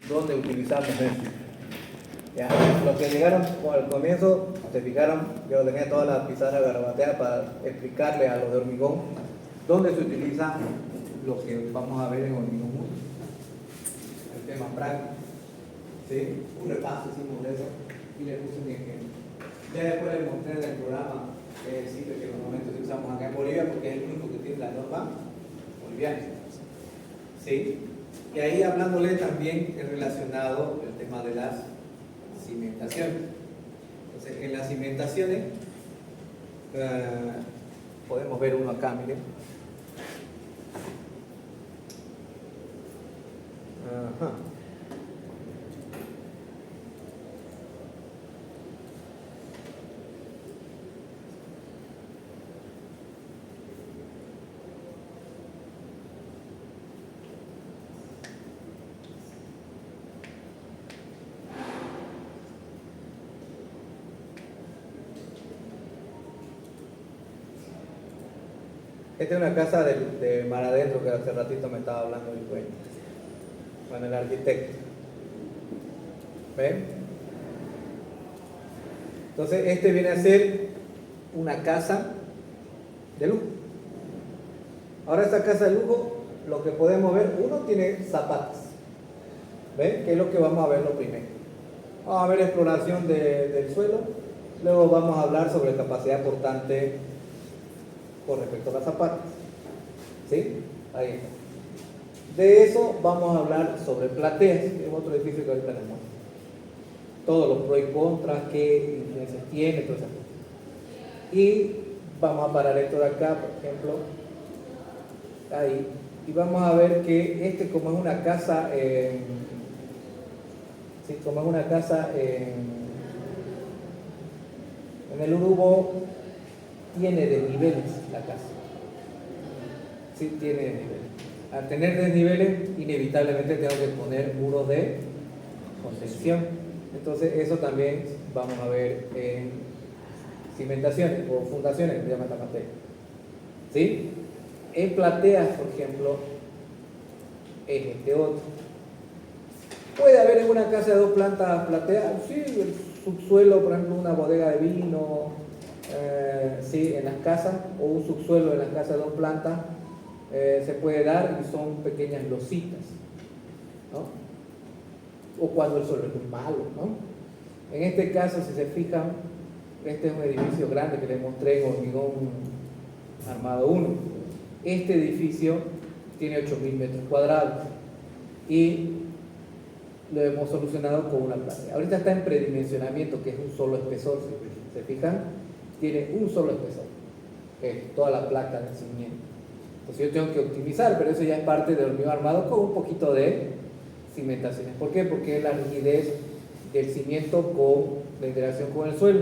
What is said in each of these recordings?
¿dónde utilizamos esto? Ya, los que llegaron al comienzo, se fijaron, yo tenía toda la pizarra garabateada para explicarle a los de hormigón dónde se utiliza lo que vamos a ver en hormigón 1, el tema práctico. ¿Sí? Un repaso hicimos de eso y le puse un ejemplo. Ya después les mostré en el programa que sirve que normalmente usamos acá en Bolivia porque es el único que tiene la norma boliviana. ¿Sí? Y ahí hablándole también es relacionado el tema de las cimentaciones. Entonces, en las cimentaciones podemos ver uno acá, miren. Ajá. Esta es una casa de mar adentro que hace ratito me estaba hablando el dueño. Bueno, el arquitecto. ¿Ven? Entonces, este viene a ser una casa de lujo. Ahora, esta casa de lujo, lo que podemos ver, uno tiene zapatas. ¿Ven? Que es lo que vamos a ver lo primero. Vamos a ver exploración del suelo. Luego vamos a hablar sobre capacidad portante con respecto a las zapatas. ¿Sí? Ahí está. De eso vamos a hablar sobre plateas, que es otro edificio que ahorita les muestro. Todos los pros y contras, qué influencias tiene, todas esas cosas. Y vamos a parar esto de acá, por ejemplo, ahí. Y vamos a ver que como es una casa, como es una casa en el Urubó, tiene desniveles la casa. Sí, tiene desniveles. Al tener desniveles, inevitablemente tengo que poner muros de contención. Entonces, eso también vamos a ver en cimentaciones o fundaciones, que se llama esta materia. ¿Sí? En plateas, por ejemplo, es este otro. ¿Puede haber en una casa de 2 plantas plateas? Sí, el subsuelo, por ejemplo, una bodega de vino, sí, en las casas, o un subsuelo en las casas de 2 plantas, se puede dar y son pequeñas lositas, ¿no? O cuando el suelo es muy malo, ¿no? En este caso, si se fijan, este es un edificio grande que les mostré en hormigón armado 1. Este edificio tiene 8.000 metros cuadrados y lo hemos solucionado con una platea. Ahorita está en predimensionamiento, que es un solo espesor, si se fijan, tiene un solo espesor, que es toda la placa del cimiento. Entonces yo tengo que optimizar, pero eso ya es parte del hormigón armado con un poquito de cimentaciones. ¿Por qué? Porque es la rigidez del cimiento con la interacción con el suelo.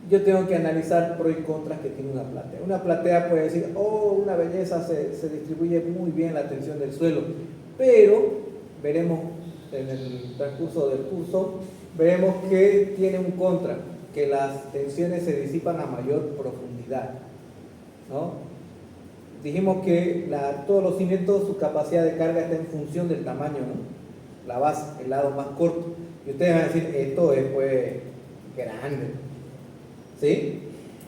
Yo tengo que analizar pros y contras que tiene una platea. Una platea puede decir, oh, una belleza, se distribuye muy bien la tensión del suelo, pero veremos en el transcurso del curso, veremos que tiene un contra, que las tensiones se disipan a mayor profundidad, ¿no? Dijimos que todos los cimientos, su capacidad de carga está en función del tamaño, ¿no? La base, el lado más corto. Y ustedes van a decir, esto es pues grande, ¿sí?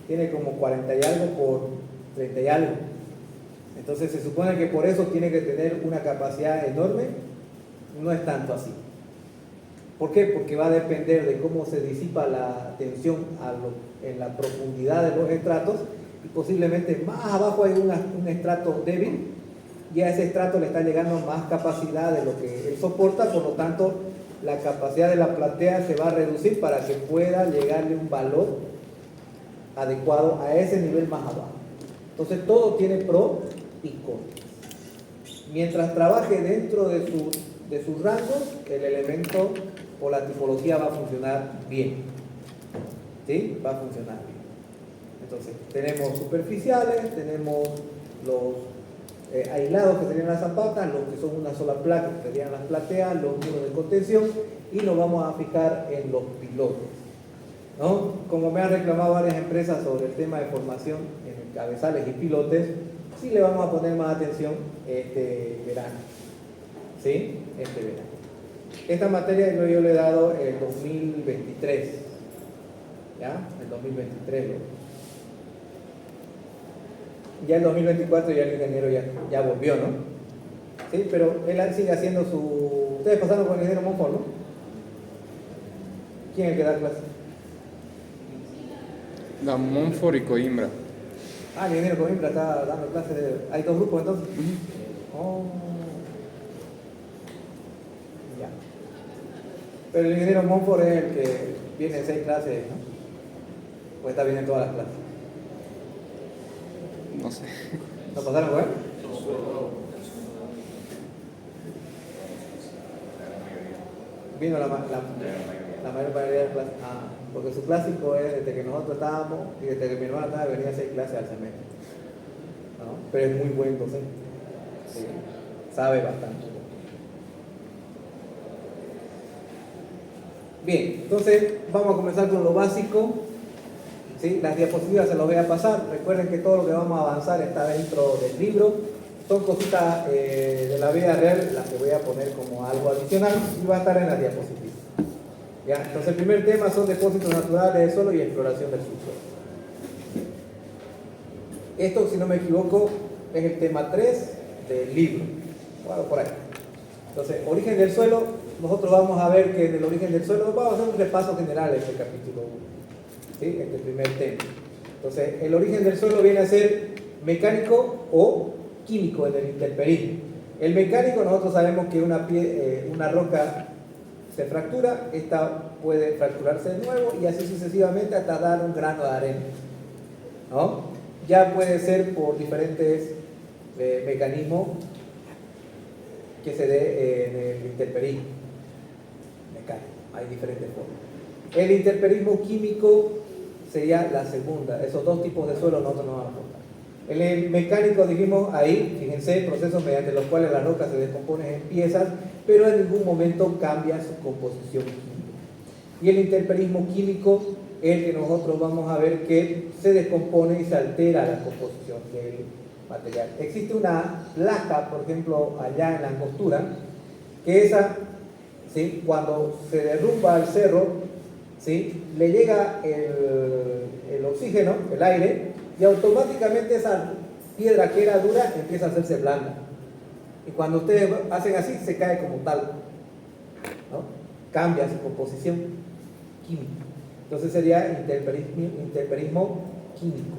Tiene como 40 y algo por 30 y algo. Entonces se supone que por eso tiene que tener una capacidad enorme. No es tanto así. ¿Por qué? Porque va a depender de cómo se disipa la tensión en la profundidad de los estratos, y posiblemente más abajo hay un estrato débil, y a ese estrato le está llegando más capacidad de lo que él soporta, por lo tanto la capacidad de la platea se va a reducir para que pueda llegarle un valor adecuado a ese nivel más abajo. Entonces todo tiene pro y contra. Mientras trabaje dentro de sus rangos, el elemento o la tipología va a funcionar bien. ¿Sí? Va a funcionar bien. Entonces, tenemos superficiales, tenemos los aislados que serían las zapatas, los que son una sola placa que serían las plateas, los muros de contención, y nos vamos a fijar en los pilotes, ¿no? Como me han reclamado varias empresas sobre el tema de formación en cabezales y pilotes, sí le vamos a poner más atención este verano. ¿sí? Este verano. Esta materia yo le he dado el 2023, ¿ya? El 2023. Ya el 2024 ya el ingeniero ya volvió, ¿no? Sí, pero él sigue haciendo su... Ustedes pasaron con el ingeniero Monfort, ¿no? ¿Quién es el que da clase? Da Monfort y Coimbra. Ah, el ingeniero Coimbra está dando clases. ¿Hay dos grupos entonces? Oh. Ya. Pero el ingeniero Monfort es el que viene en 6 clases, ¿no? ¿O está bien en todas las clases? No sé. ¿No pasaron con él? Vino la mayor mayoría de las clases. Ah, porque su clásico es desde que nosotros estábamos y desde que mi hermana estaba venía 6 clases al semestre, ¿no? Pero es muy buen docente, sí, sabe bastante. Bien, entonces vamos a comenzar con lo básico, ¿sí? Las diapositivas se las voy a pasar. Recuerden que todo lo que vamos a avanzar está dentro del libro. Son cositas de la vida real las que voy a poner como algo adicional y va a estar en las diapositivas. ¿Ya? Entonces el primer tema son depósitos naturales del suelo y exploración del subsuelo. Esto, si no me equivoco, es el tema 3 del libro. Bueno, por ahí. Entonces, origen del suelo, nosotros vamos a ver que en el origen del suelo vamos a hacer un repaso general de este capítulo 1. ¿Sí? Este primer tema. Entonces, el origen del suelo viene a ser mecánico o químico en el intemperismo. El mecánico, nosotros sabemos que una roca se fractura, esta puede fracturarse de nuevo y así sucesivamente hasta dar un grano de arena, ¿no? Ya puede ser por diferentes mecanismos que se dé en el intemperismo mecánico. Hay diferentes formas. El intemperismo químico sería la segunda. Esos dos tipos de suelo nosotros nos vamos a contar. En el mecánico dijimos ahí, fíjense, procesos mediante los cuales la roca se descompone en piezas, pero en ningún momento cambia su composición química. Y el intemperismo químico es el que nosotros vamos a ver que se descompone y se altera la composición del material. Existe una placa, por ejemplo, allá en la Angostura, que esa, ¿sí? Cuando se derrumba el cerro, ¿sí? Le llega el oxígeno, el aire, y automáticamente esa piedra que era dura empieza a hacerse blanda. Y cuando ustedes hacen así, se cae como tal, ¿no? Cambia su composición química. Entonces sería intemperismo químico.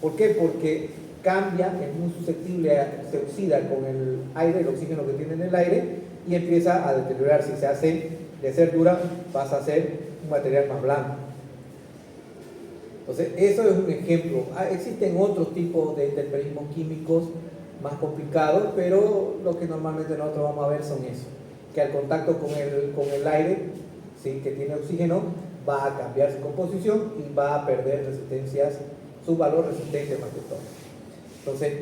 ¿Por qué? Porque cambia, es muy susceptible, se oxida con el aire, el oxígeno que tiene en el aire, y empieza a deteriorarse. Se hace, de ser dura, pasa a ser un material más blando. Entonces, eso es un ejemplo. Existen otros tipos de intemperismos químicos más complicados, pero lo que normalmente nosotros vamos a ver son eso, que al contacto con el aire, ¿sí? Que tiene oxígeno, va a cambiar su composición y va a perder resistencias, su valor resistente más que todo. Entonces,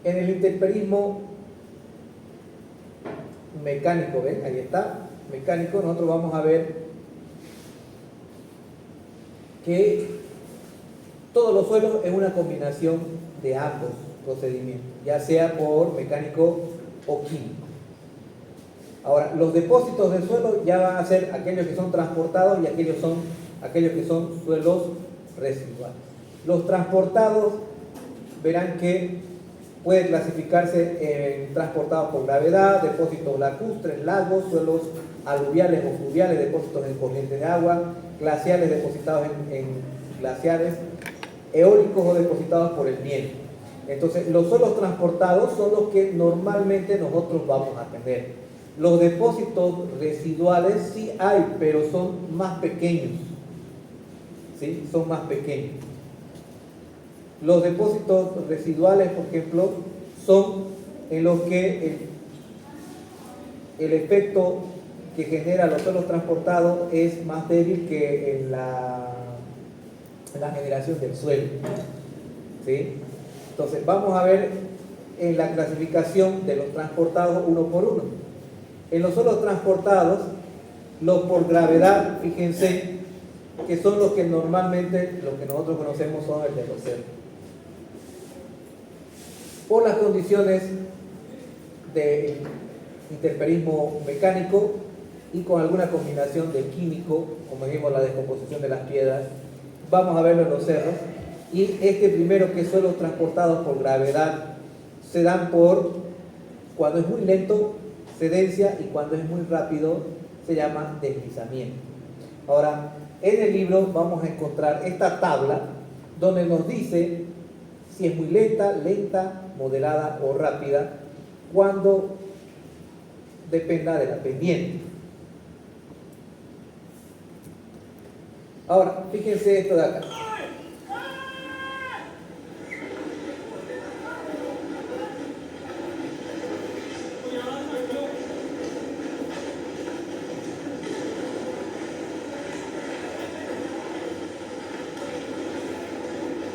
en el intemperismo mecánico, ¿ven? Ahí está, mecánico, nosotros vamos a ver que todos los suelos es una combinación de ambos procedimientos, ya sea por mecánico o químico. Ahora, los depósitos del suelo ya van a ser aquellos que son transportados y aquellos que son suelos residuales. Los transportados, verán que puede clasificarse en transportados por gravedad, depósitos lacustres, lagos, suelos aluviales o fluviales, depósitos en corrientes de agua, glaciales depositados en glaciares, eólicos o depositados por el viento. Entonces, los suelos transportados son los que normalmente nosotros vamos a tener. Los depósitos residuales sí hay, pero son más pequeños. ¿Sí? Son más pequeños. Los depósitos residuales, por ejemplo, son en los que el efecto que genera los suelos transportados es más débil que en la generación del suelo. ¿Sí? Entonces, vamos a ver en la clasificación de los transportados uno por uno. En los suelos transportados, los por gravedad, fíjense que son los que normalmente, los que nosotros conocemos son el de los cerros. por las condiciones de intemperismo mecánico y con alguna combinación de químico, como dijimos, la descomposición de las piedras. Vamos a verlo en los cerros. Y este primero, que es suelos transportados por gravedad, se dan por, cuando es muy lento, cedencia, y cuando es muy rápido, se llama deslizamiento. Ahora, en el libro vamos a encontrar esta tabla donde nos dice si es muy lenta, moderada o rápida, cuando dependa de la pendiente. Ahora, fíjense esto de acá.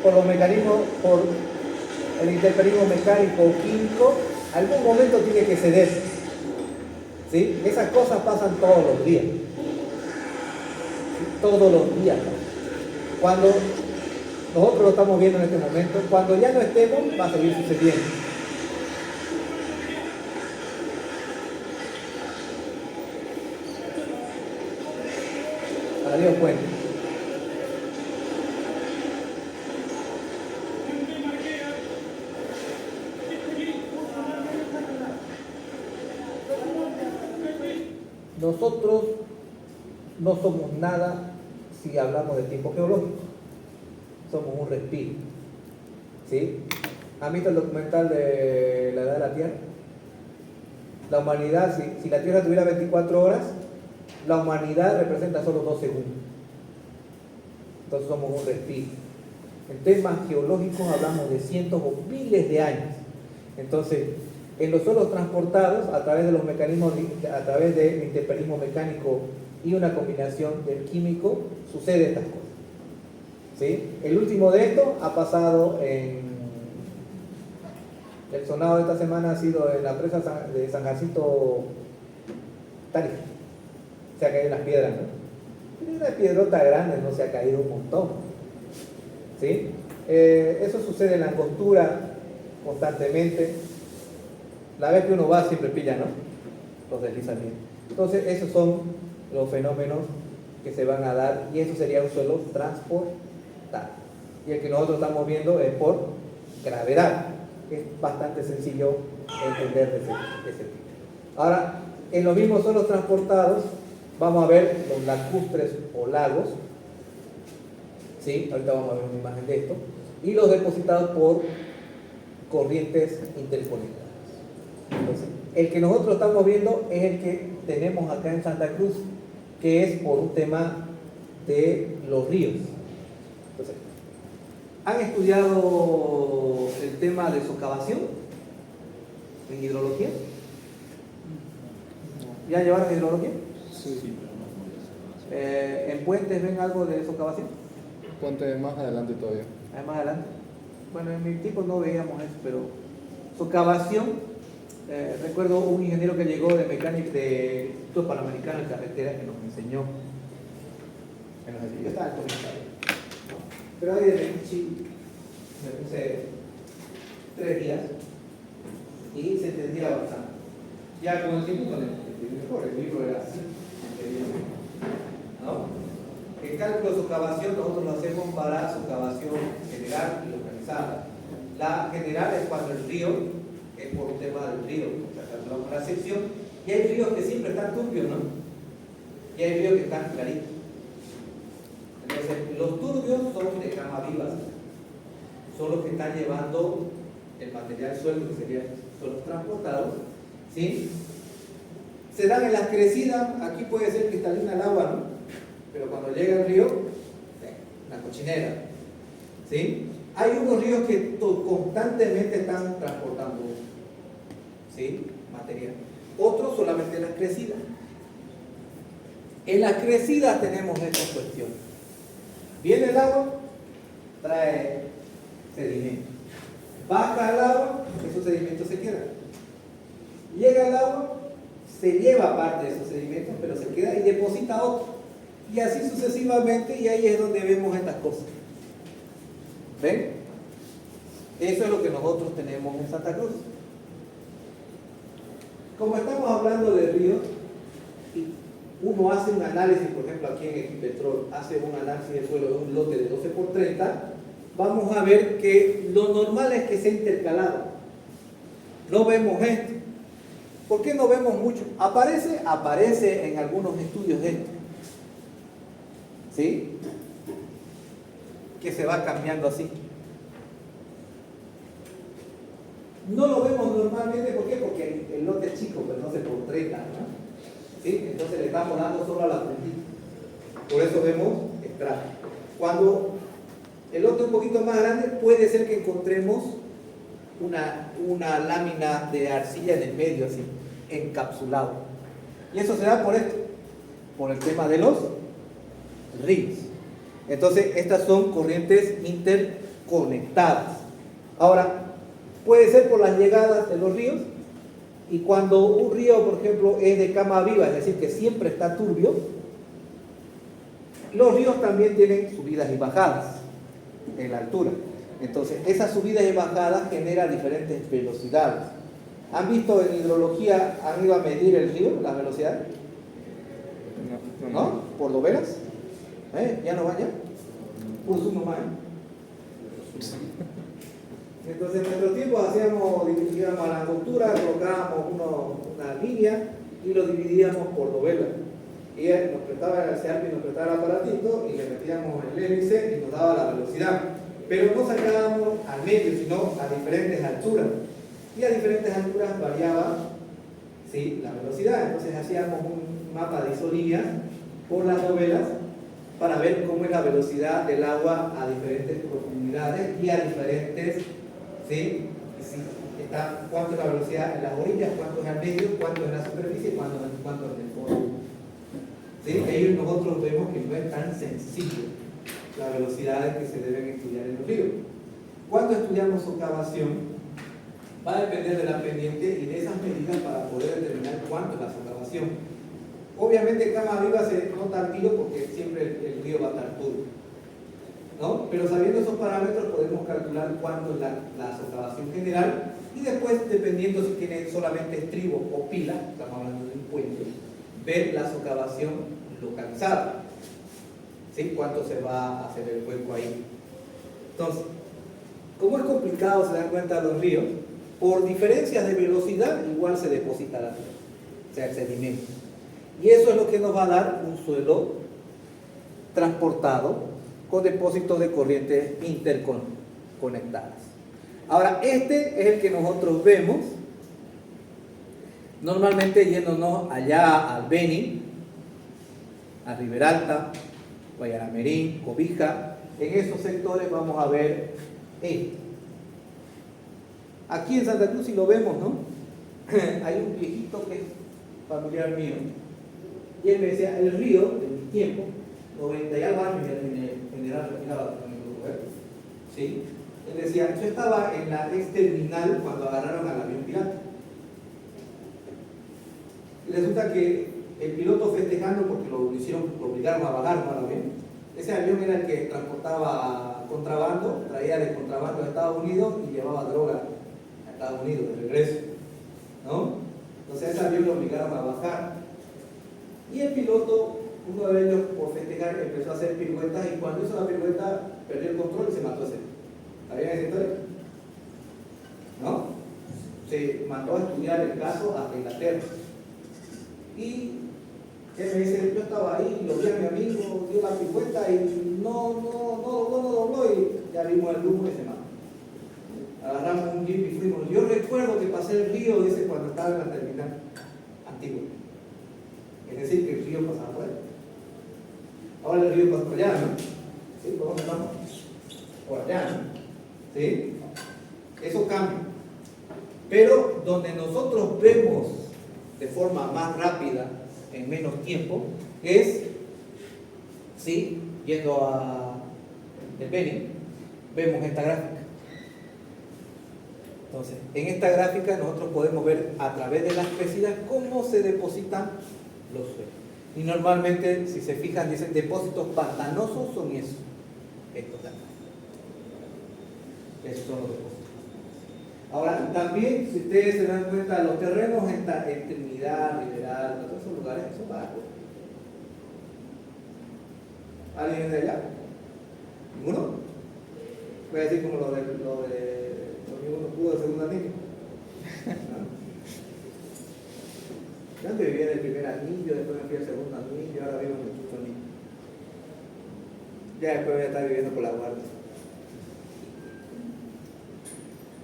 Por los mecanismos, por el intemperismo mecánico o químico, algún momento tiene que ceder. ¿Sí? Esas cosas pasan todos los días. ¿Sí? Todos los días. Cuando nosotros lo estamos viendo en este momento, cuando ya no estemos, va a seguir sucediendo. Adiós, cuenta. Nosotros no somos nada si hablamos de tiempo geológico. Somos un respiro. ¿Sí? ¿Han visto el documental de la edad de la Tierra? La humanidad, si la Tierra tuviera 24 horas, la humanidad representa solo 2 segundos. Entonces somos un respiro. En temas geológicos hablamos de cientos o miles de años. Entonces, en los suelos transportados, a través de los mecanismos, a través del intemperismo mecánico y una combinación del químico, sucede estas cosas. ¿Sí? El último de esto ha pasado en... El sonado de esta semana ha sido en la presa de San Jacinto, Tarija. Se ha caído las piedras, ¿no? Pero una piedrota grande, no se ha caído un montón. ¿Sí? Eso sucede en la angostura constantemente. La vez que uno va siempre pilla, ¿no? Los deslizamientos. Entonces, esos son los fenómenos que se van a dar, y eso sería un suelo transportado. Y el que nosotros estamos viendo es por gravedad. Es bastante sencillo entender de ese tipo. Ahora, en los mismos suelos transportados, vamos a ver los lacustres o lagos. ¿Sí? Ahorita vamos a ver una imagen de esto. Y los depositados por corrientes interconectadas. Entonces, el que nosotros estamos viendo es el que tenemos acá en Santa Cruz, que es por un tema de los ríos. Entonces, ¿han estudiado el tema de socavación en hidrología? ¿Ya llevaron hidrología? Sí. ¿En puentes ven algo de socavación? Ponte más adelante todavía. Más adelante. Bueno, en mi tiempo no veíamos eso, pero socavación. Recuerdo un ingeniero que llegó de mecánica de Instituto Panamericano de Carretera que nos enseñó. Yo estaba en el comentario, ¿no? Pero ahí de Chico me puse 3 días y se entendía bastante. Ya con el tiempo con el libro era así, ¿no? El cálculo de socavación nosotros lo hacemos para socavación general y localizada. La general es cuando el río es por un tema del río, o sea, calculamos la sección, y hay ríos que siempre están turbios, ¿no? Y hay ríos que están claritos. Entonces, los turbios son de cama vivas, son los que están llevando el material suelo, que serían suelos transportados, ¿sí? Se dan en las crecidas, aquí puede ser cristalina el agua, ¿no? Pero cuando llega el río, una cochinera, ¿sí? Hay unos ríos que constantemente están transportando, ¿sí?, material. Otros solamente en las crecidas. En las crecidas tenemos estas cuestiones. Viene el agua, trae sedimento. Baja el agua, esos sedimentos se quedan. Llega el agua, se lleva parte de esos sedimentos, pero se queda y deposita otro. Y así sucesivamente, y ahí es donde vemos estas cosas. ¿Ven? Eso es lo que nosotros tenemos en Santa Cruz. Como estamos hablando de ríos, uno hace un análisis, por ejemplo aquí en Equipetrol, hace un análisis de suelo de un lote de 12×30, vamos a ver que lo normal es que sea intercalado. No vemos esto. ¿Por qué no vemos mucho? Aparece en algunos estudios esto. ¿Sí? Que se va cambiando así. No lo vemos normalmente, ¿por qué? Porque el lote es chico, pero no se por 30, ¿no? ¿Sí? Entonces le estamos dando solo a la puntita. Por eso vemos estrato. Cuando el lote es un poquito más grande, puede ser que encontremos una lámina de arcilla en el medio, así, encapsulado. Y eso se da por esto, por el tema de los ríos. Entonces, estas son corrientes interconectadas. Ahora, puede ser por las llegadas de los ríos, y cuando un río, por ejemplo, es de cama viva, es decir, que siempre está turbio, los ríos también tienen subidas y bajadas en la altura. Entonces, esas subidas y bajadas generan diferentes velocidades. ¿Han visto en hidrología, han ido a medir el río, la velocidad? ¿No? ¿Por dovelas? ¿Ya no vaya? Pues uno más. Entonces, en nuestro tiempo dividíamos a la altura, colocábamos una línea y lo dividíamos por dovelas. Y él nos prestaba el CEARPI, nos prestaba el aparatito y le metíamos el hélice y nos daba la velocidad. Pero no sacábamos al medio, sino a diferentes alturas. Y a diferentes alturas variaba, ¿sí?, la velocidad. Entonces hacíamos un mapa de isolíneas por las dovelas para ver cómo es la velocidad del agua a diferentes profundidades y a diferentes, ¿sí? Cuánto es la velocidad en las orillas, cuánto es al medio, cuánto es en la superficie, cuánto es en el fondo. ¿Sí? Ahí nosotros vemos que no es tan sencillo las velocidades que se deben estudiar en los ríos. Cuando estudiamos socavación, va a depender de la pendiente y de esas medidas para poder determinar cuánto es la socavación. Obviamente en cama viva se nota al tiro porque siempre el río va a estar turbio, ¿no? Pero sabiendo esos parámetros podemos calcular cuánto es la socavación general y después, dependiendo si tiene solamente estribo o pila, estamos hablando de un puente, ver la socavación localizada. ¿Sí? ¿Cuánto se va a hacer el hueco ahí? Entonces, como es complicado, se dan cuenta los ríos, por diferencias de velocidad igual se deposita la tierra, o sea, el sedimento. Y eso es lo que nos va a dar un suelo transportado con depósitos de corrientes interconectadas. Ahora, este es el que nosotros vemos normalmente yéndonos allá al Beni, a Riberalta, Guayaramerín, Cobija. En esos sectores vamos a ver esto. Aquí en Santa Cruz, si lo vemos, ¿no? Hay un viejito que es familiar mío, y él me decía, el río, en mi tiempo, 90 y algo años en el general retirado, ¿sí? Él decía, yo estaba en la ex terminal cuando agarraron al avión pirata. Y resulta que el piloto festejando, porque lo obligaron a bajar al avión, ese avión era el que transportaba contrabando, traía de contrabando a Estados Unidos y llevaba droga a Estados Unidos de regreso, ¿no? Entonces ese avión lo obligaron a bajar y el piloto, uno de ellos por festejar, empezó a hacer piruetas y cuando hizo la pirueta perdió el control y se mató ese. ¿Está bien esa historia? ¿No? Se mandó a estudiar el caso hasta Inglaterra y él me dice, yo estaba ahí, lo vi a mi amigo, dio la pirueta y no dobló y ya vimos el humo y se mató. Agarramos un jeep y fuimos. Yo recuerdo que pasé el río, dice, cuando estaba en la terminal antigua. Es decir, que el río pasaba por ahí. Ahora el río pasa por allá, ¿no? ¿Sí? ¿Por dónde vamos? Por allá, ¿no? ¿Sí? Eso cambia. Pero donde nosotros vemos de forma más rápida, en menos tiempo, es, ¿sí?, yendo a el Beni, vemos esta gráfica. Entonces, en esta gráfica nosotros podemos ver a través de las crecidas cómo se depositan los suelos. Y normalmente, si se fijan, dicen depósitos pantanosos son eso. Esto también. Esos son los depósitos. Ahora, también, si ustedes se dan cuenta, los terrenos en Trinidad, Liberal, en todos esos lugares son baratos. ¿Alguien es de allá? ¿Ninguno? Voy a decir como lo de uno pudo de segundo anillo. Yo antes vivía en el primer anillo, después me fui al segundo anillo, ahora vivo en el quinto anillo. Ya después voy a estar viviendo por la guardia.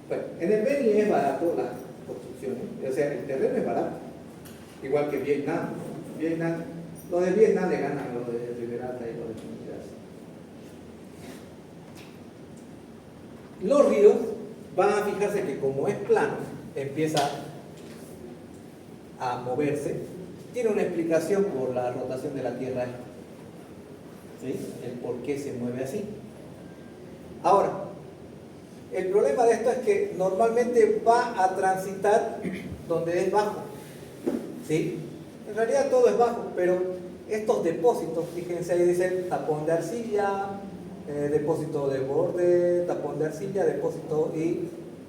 Bueno, en el Beni es barato la construcción, o sea, el terreno es barato, igual que Vietnam. Los de Vietnam le ganan a los de Liberata y los de Trinidad. Los ríos van a fijarse que como es plano, empieza a moverse. Tiene una explicación por la rotación de la Tierra, ¿sí? El por qué se mueve así. Ahora, el problema de esto es que normalmente va a transitar donde es bajo, ¿sí? En realidad todo es bajo, pero estos depósitos, fíjense ahí dice tapón de arcilla, depósito de borde, tapón de arcilla, depósito y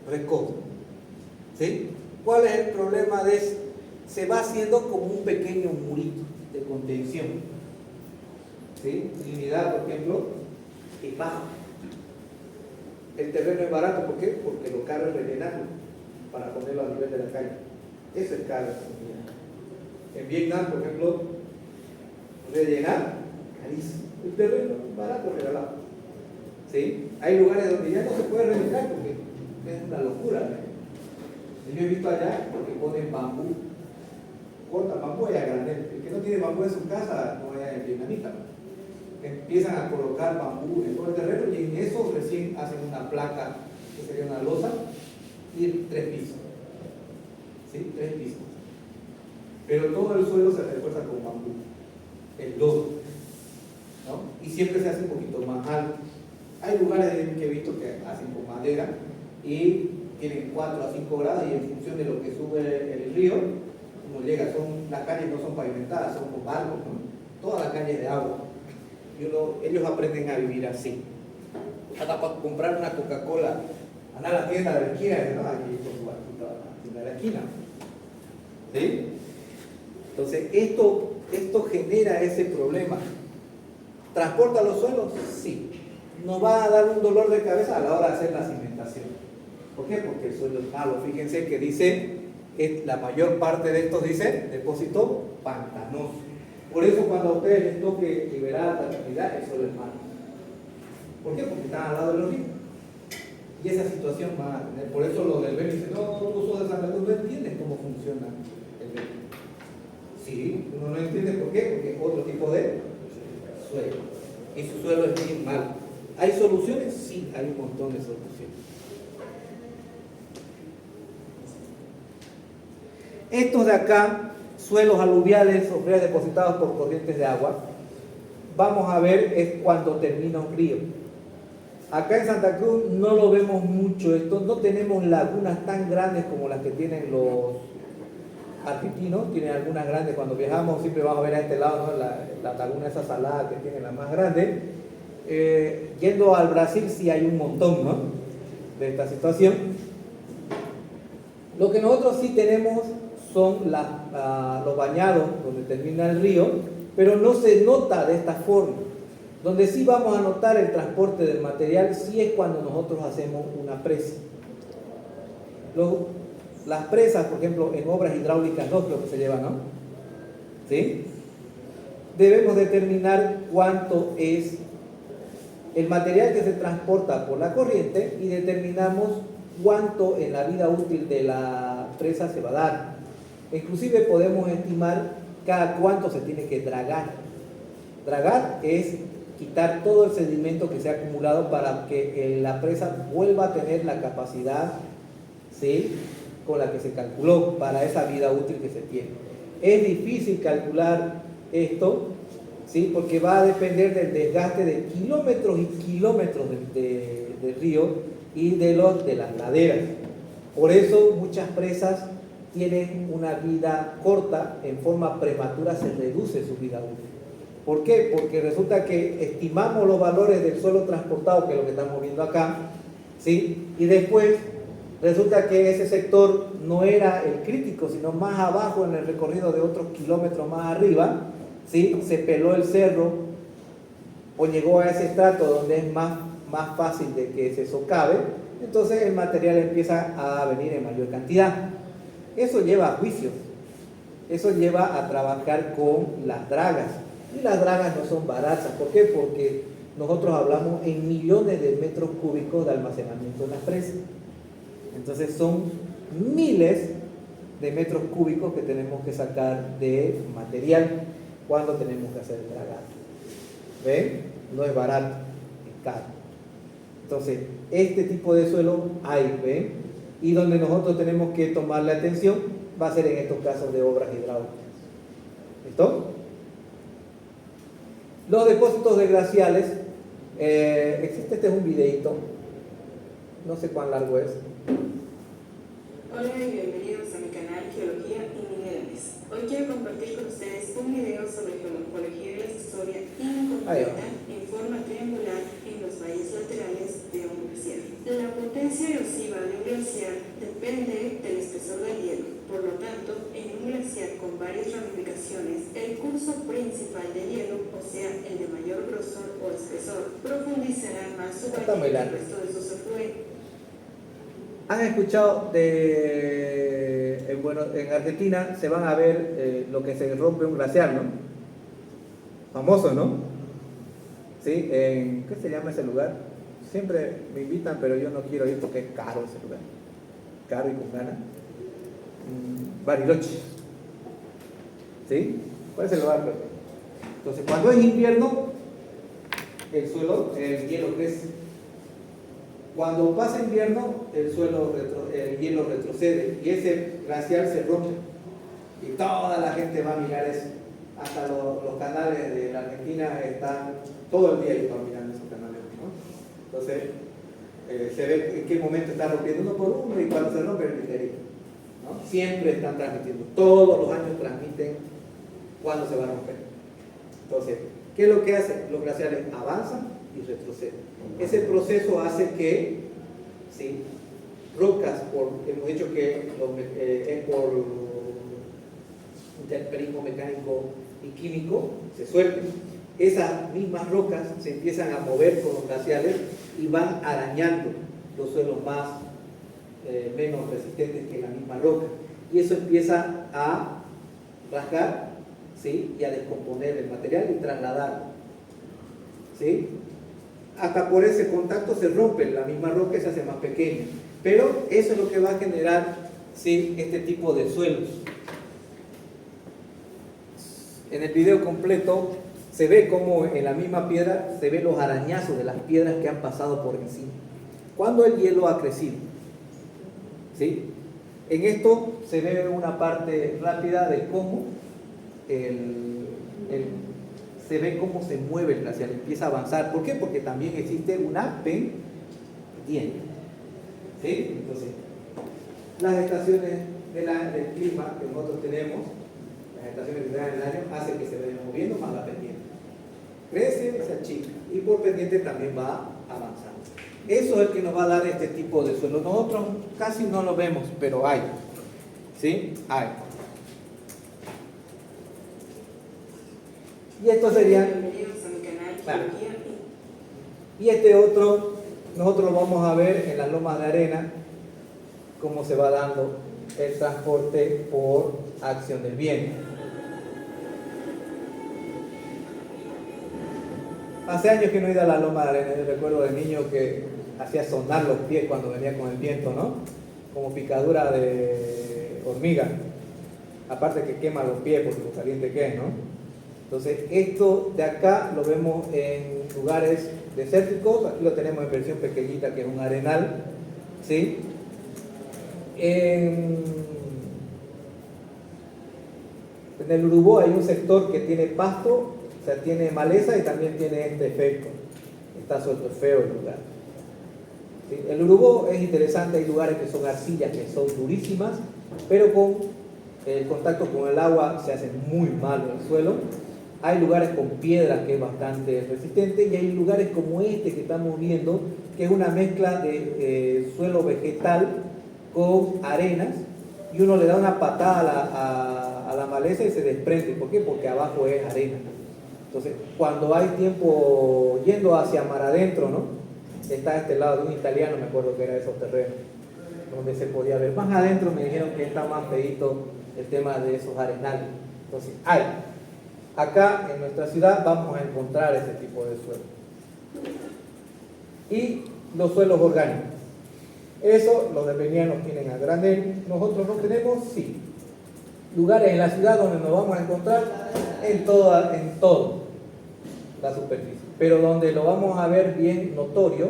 recodo, ¿sí? ¿Cuál es el problema de eso? Se va haciendo como un pequeño murito de contención, ¿sí? Trinidad, por ejemplo, es bajo. El terreno es barato, ¿por qué? Porque lo caro es rellenarlo para ponerlo a nivel de la calle. Eso es caro. En Vietnam, por ejemplo, rellenar, carísimo. El terreno es barato, regalado. ¿Sí? Hay lugares donde ya no se puede rellenar porque es una locura, ¿no? Yo he visto allá porque ponen bambú, cortan bambú y a granel. El que no tiene bambú en su casa no es vietnamita, ¿no? Empiezan a colocar bambú en todo el terreno y en eso recién hacen una placa que sería una losa y 3 pisos, ¿sí? 3 pisos, pero todo el suelo se refuerza con bambú, el lodo, ¿no? Y siempre se hace un poquito más alto. Hay lugares que he visto que hacen con madera y tienen 4 a 5 grados y en función de lo que sube el río, uno llega, las calles no son pavimentadas, son con barcos, ¿no? Toda la calle es de agua. Y ellos aprenden a vivir así. Hasta para comprar una Coca-Cola, andar a la tienda de la esquina, ¿no? Aquí con su barquito a la tienda de la esquina. ¿Sí? Entonces, esto genera ese problema. ¿Transporta los suelos? Sí. Nos va a dar un dolor de cabeza a la hora de hacer la cimentación. ¿Por qué? Porque el suelo es malo. Fíjense que dice, la mayor parte de estos dice depósito pantanoso. Por eso cuando a ustedes les toque liberar la actividad, el suelo es malo. ¿Por qué? Porque están al lado de los ríos. Y esa situación va a tener. Por eso los del Beni dicen, no, tú sos de Santa Cruz, no entiendes cómo funciona el Beni. Sí, uno no entiende por qué, porque es otro tipo de suelo. Y su suelo es bien malo. ¿Hay soluciones? Sí, hay un montón de soluciones. Estos de acá, suelos aluviales o ríos depositados por corrientes de agua, vamos a ver es cuando termina un río. Acá en Santa Cruz no lo vemos mucho esto, no tenemos lagunas tan grandes como las que tienen los argentinos, tienen algunas grandes. Cuando viajamos siempre vamos a ver a este lado, ¿no? la laguna esa salada que tiene la más grande. Yendo al Brasil sí hay un montón, ¿no? De esta situación. Lo que nosotros sí tenemos son los bañados donde termina el río, pero no se nota de esta forma. Donde sí vamos a notar el transporte del material sí es cuando nosotros hacemos una presa. Las presas, por ejemplo, en obras hidráulicas no creo que se llevan, ¿no? ¿Sí? Debemos determinar cuánto es el material que se transporta por la corriente y determinamos cuánto en la vida útil de la presa se va a dar. Inclusive podemos estimar cada cuánto se tiene que dragar. Dragar es quitar todo el sedimento que se ha acumulado para que la presa vuelva a tener la capacidad, ¿sí?, con la que se calculó para esa vida útil que se tiene. Es difícil calcular esto, ¿sí?, porque va a depender del desgaste de kilómetros y kilómetros de río y de las laderas. Por eso muchas presas tienen una vida corta, en forma prematura se reduce su vida útil. ¿Por qué? Porque resulta que estimamos los valores del suelo transportado, que es lo que estamos viendo acá, ¿sí?, y después Resulta que ese sector no era el crítico, sino más abajo en el recorrido de otros kilómetros más arriba, ¿sí? Se peló el cerro o llegó a ese estrato donde es más fácil de que se socave, entonces el material empieza a venir en mayor cantidad. Eso lleva a juicios, eso lleva a trabajar con las dragas, y las dragas no son baratas. ¿Por qué? Porque nosotros hablamos en millones de metros cúbicos de almacenamiento en las presas. Entonces son miles de metros cúbicos que tenemos que sacar de material cuando tenemos que hacer el dragado. ¿Ven? No es barato, es caro. Entonces, este tipo de suelo hay, ¿ven? Y donde nosotros tenemos que tomarle atención va a ser en estos casos de obras hidráulicas. ¿Listo? Los depósitos de glaciales, este es un videito, no sé cuán largo es. Hola y bienvenidos a mi canal Geología y Minerales. Hoy quiero compartir con ustedes un video sobre geomorfología y la historia incompleta en forma triangular en los valles laterales de un glaciar. La potencia erosiva de un glaciar depende del espesor del hielo. Por lo tanto, en un glaciar con varias ramificaciones, el curso principal del hielo, o sea, el de mayor grosor o espesor, profundizará más su valle que el resto de sus afluentes. ¿Han escuchado bueno, en Argentina se van a ver lo que se rompe un glaciar, ¿no? Famoso, ¿no? ¿Sí? ¿Qué se llama ese lugar? Siempre me invitan, pero yo no quiero ir porque es caro ese lugar. Caro y con ganas. Bariloche. ¿Sí? ¿Cuál es el lugar? Entonces, cuando es invierno, el hielo crece. Cuando pasa invierno, el hielo retrocede y ese glaciar se rompe. Y toda la gente va a mirar eso. Hasta los canales de la Argentina están todo el día mirando esos canales, ¿no? Entonces, se ve en qué momento está rompiendo uno por uno y cuando se rompe el misterio, ¿no? Siempre están transmitiendo. Todos los años transmiten cuándo se va a romper. Entonces, ¿qué es lo que hacen? Los glaciares avanzan y retroceden. Ese proceso hace que, ¿sí?, rocas, hemos dicho que es por interperismo mecánico y químico, se suelten. Esas mismas rocas se empiezan a mover con los glaciales y van arañando los suelos menos resistentes que la misma roca. Y eso empieza a rasgar, ¿sí?, y a descomponer el material y trasladarlo, ¿sí? Hasta por ese contacto se rompe la misma roca y se hace más pequeña. Pero eso es lo que va a generar, ¿sí?, este tipo de suelos. En el video completo se ve como en la misma piedra se ven los arañazos de las piedras que han pasado por encima. Cuando el hielo ha crecido, ¿sí? En esto se ve una parte rápida de cómo se ve cómo se mueve el glaciar, empieza a avanzar. ¿Por qué? Porque también existe una pendiente. ¿Sí? Entonces, las estaciones del clima que nosotros tenemos, las estaciones que se dan en el año, hacen que se vaya moviendo más la pendiente. Crece, se achica y por pendiente también va avanzando. Eso es el que nos va a dar este tipo de suelo. Nosotros casi no lo vemos, pero hay. ¿Sí? Hay. Y estos serían. Y este otro, nosotros lo vamos a ver en las lomas de arena, cómo se va dando el transporte por acción del viento. Hace años que no he ido a la loma de arena. Yo recuerdo de niño que hacía sonar los pies cuando venía con el viento, ¿no? Como picadura de hormiga. Aparte que quema los pies porque lo caliente que es, ¿no? Entonces, esto de acá lo vemos en lugares desérticos. Aquí lo tenemos en versión pequeñita, que es un arenal, ¿sí? En el Urubó hay un sector que tiene pasto, o sea, tiene maleza y también tiene este efecto. Está suelto, feo el lugar. ¿Sí? El Urubó es interesante, hay lugares que son arcillas, que son durísimas, pero con el contacto con el agua se hace muy malo el suelo. Hay lugares con piedras que es bastante resistente y hay lugares como este que estamos viendo, que es una mezcla de suelo vegetal con arenas y uno le da una patada a la maleza y se desprende. ¿Por qué? Porque abajo es arena. Entonces, cuando hay tiempo yendo hacia mar adentro, ¿no? Está a este lado de un italiano, me acuerdo que era esos terrenos, donde se podía ver. Más adentro me dijeron que está más feíto el tema de esos arenales. Entonces, acá en nuestra ciudad vamos a encontrar ese tipo de suelo. Y los suelos orgánicos. Eso los depenianos tienen a granel, nosotros no tenemos, sí. Lugares en la ciudad donde nos vamos a encontrar en toda la superficie. Pero donde lo vamos a ver bien notorio,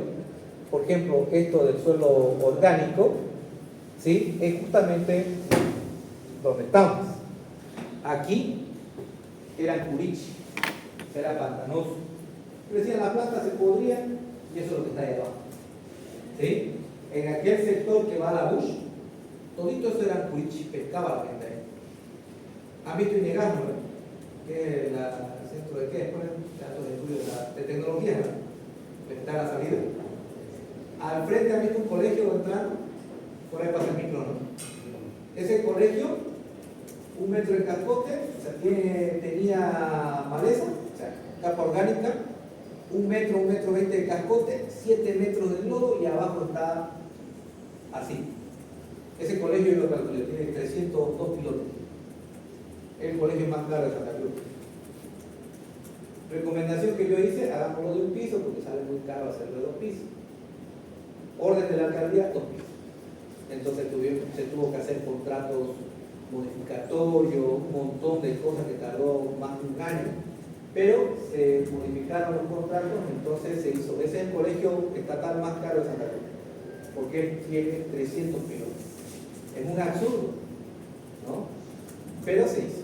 por ejemplo, esto del suelo orgánico, ¿sí? Es justamente donde estamos. Aquí era curichi, era pantanoso. Decían, las plantas se podrían y eso es lo que está ahí abajo. ¿Sí? En aquel sector que va a la bush, todito eso era curichi, pescaba la gente ahí. ¿Han visto Inegano, no? Que es el centro de qué? Después de estudio de tecnología, ¿no? Que está a la salida. Al frente han visto un colegio entrando, por ahí pasa el micro, ¿no? Ese colegio, 1 metro de cascote, o sea, tenía maleza, o sea, capa orgánica, 1 metro, 1 metro 20 de cascote, 7 metros de lodo y abajo está así. Ese colegio yo lo calculé, tiene 302 pilotos. El colegio más caro de Santa Cruz. Recomendación que yo hice, hagámoslo de 1 piso porque sale muy caro hacerlo de 2 pisos. Orden de la alcaldía, 2 pisos. Entonces se tuvo que hacer contratos modificatorios, un montón de cosas que tardó más de 1 año. Pero se modificaron los contratos, entonces se hizo. Ese es el colegio estatal más caro de Santa Cruz, porque él tiene 300 pilotos. Es un absurdo, ¿no? Pero se hizo.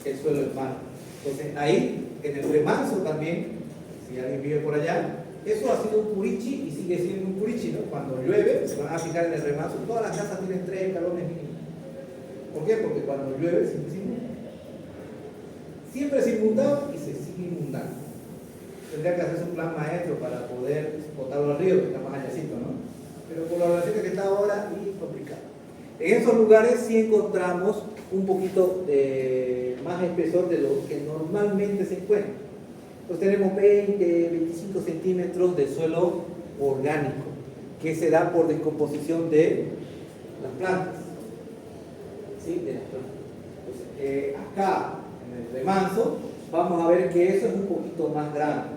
El suelo es malo. Entonces ahí, en el remanso también, si alguien vive por allá, eso ha sido un curichi y sigue siendo un curichi, ¿no? Cuando llueve, se van a fijar en el remanso, todas las casas tienen 3 escalones mínimos. ¿Por qué? Porque cuando llueve siempre se inunda. Siempre se inundaba y se sigue inundando. Tendría que hacerse un plan maestro para poder botarlo al río, que está más allácito, ¿no? Pero por la relación que está ahora, es complicado. En esos lugares sí encontramos un poquito de más espesor de lo que normalmente se encuentra. Entonces tenemos 20, 25 centímetros de suelo orgánico, que se da por descomposición de las plantas. ¿Sí? De las plantas. Entonces, acá, en el remanso, vamos a ver que eso es un poquito más grande.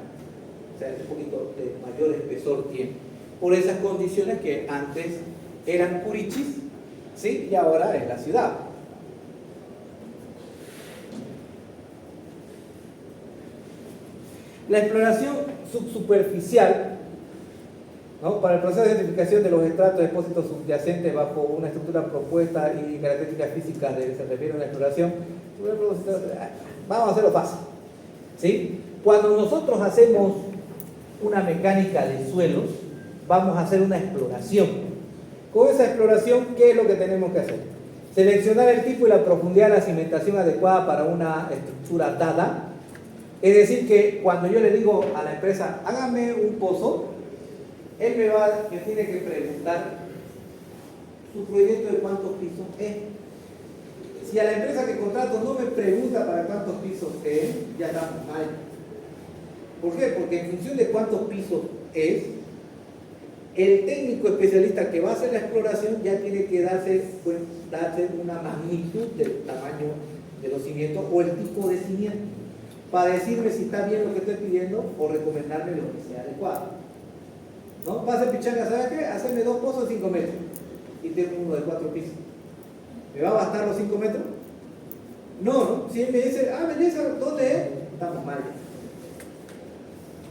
O sea, un poquito de mayor espesor tiene. Por esas condiciones que antes eran curichis, ¿sí? Y ahora es la ciudad. La exploración subsuperficial, ¿no? Para el proceso de identificación de los estratos de depósitos subyacentes bajo una estructura propuesta y características físicas de que se refiere a una exploración, vamos a hacerlo fácil, ¿sí? Cuando nosotros hacemos una mecánica de suelos, vamos a hacer una exploración. Con esa exploración, ¿qué es lo que tenemos que hacer? Seleccionar el tipo y la profundidad de la cimentación adecuada para una estructura dada. Es decir, que cuando yo le digo a la empresa, hágame un pozo, él me tiene que preguntar su proyecto de cuántos pisos es. Si a la empresa que contrato no me pregunta para cuántos pisos es, ya estamos mal. ¿Por qué? Porque en función de cuántos pisos es, el técnico especialista que va a hacer la exploración ya tiene que darse una magnitud del tamaño de los cimientos o el tipo de cimiento, para decirme si está bien lo que estoy pidiendo o recomendarme lo que sea adecuado. ¿No? Va a hacer pichanga, ¿sabes qué? Hacerme 2 pozos de 5 metros y tengo uno de 4 pisos. ¿Me va a bastar los 5 metros? No. Si él me dice, belleza, ¿dónde es? Estamos mal.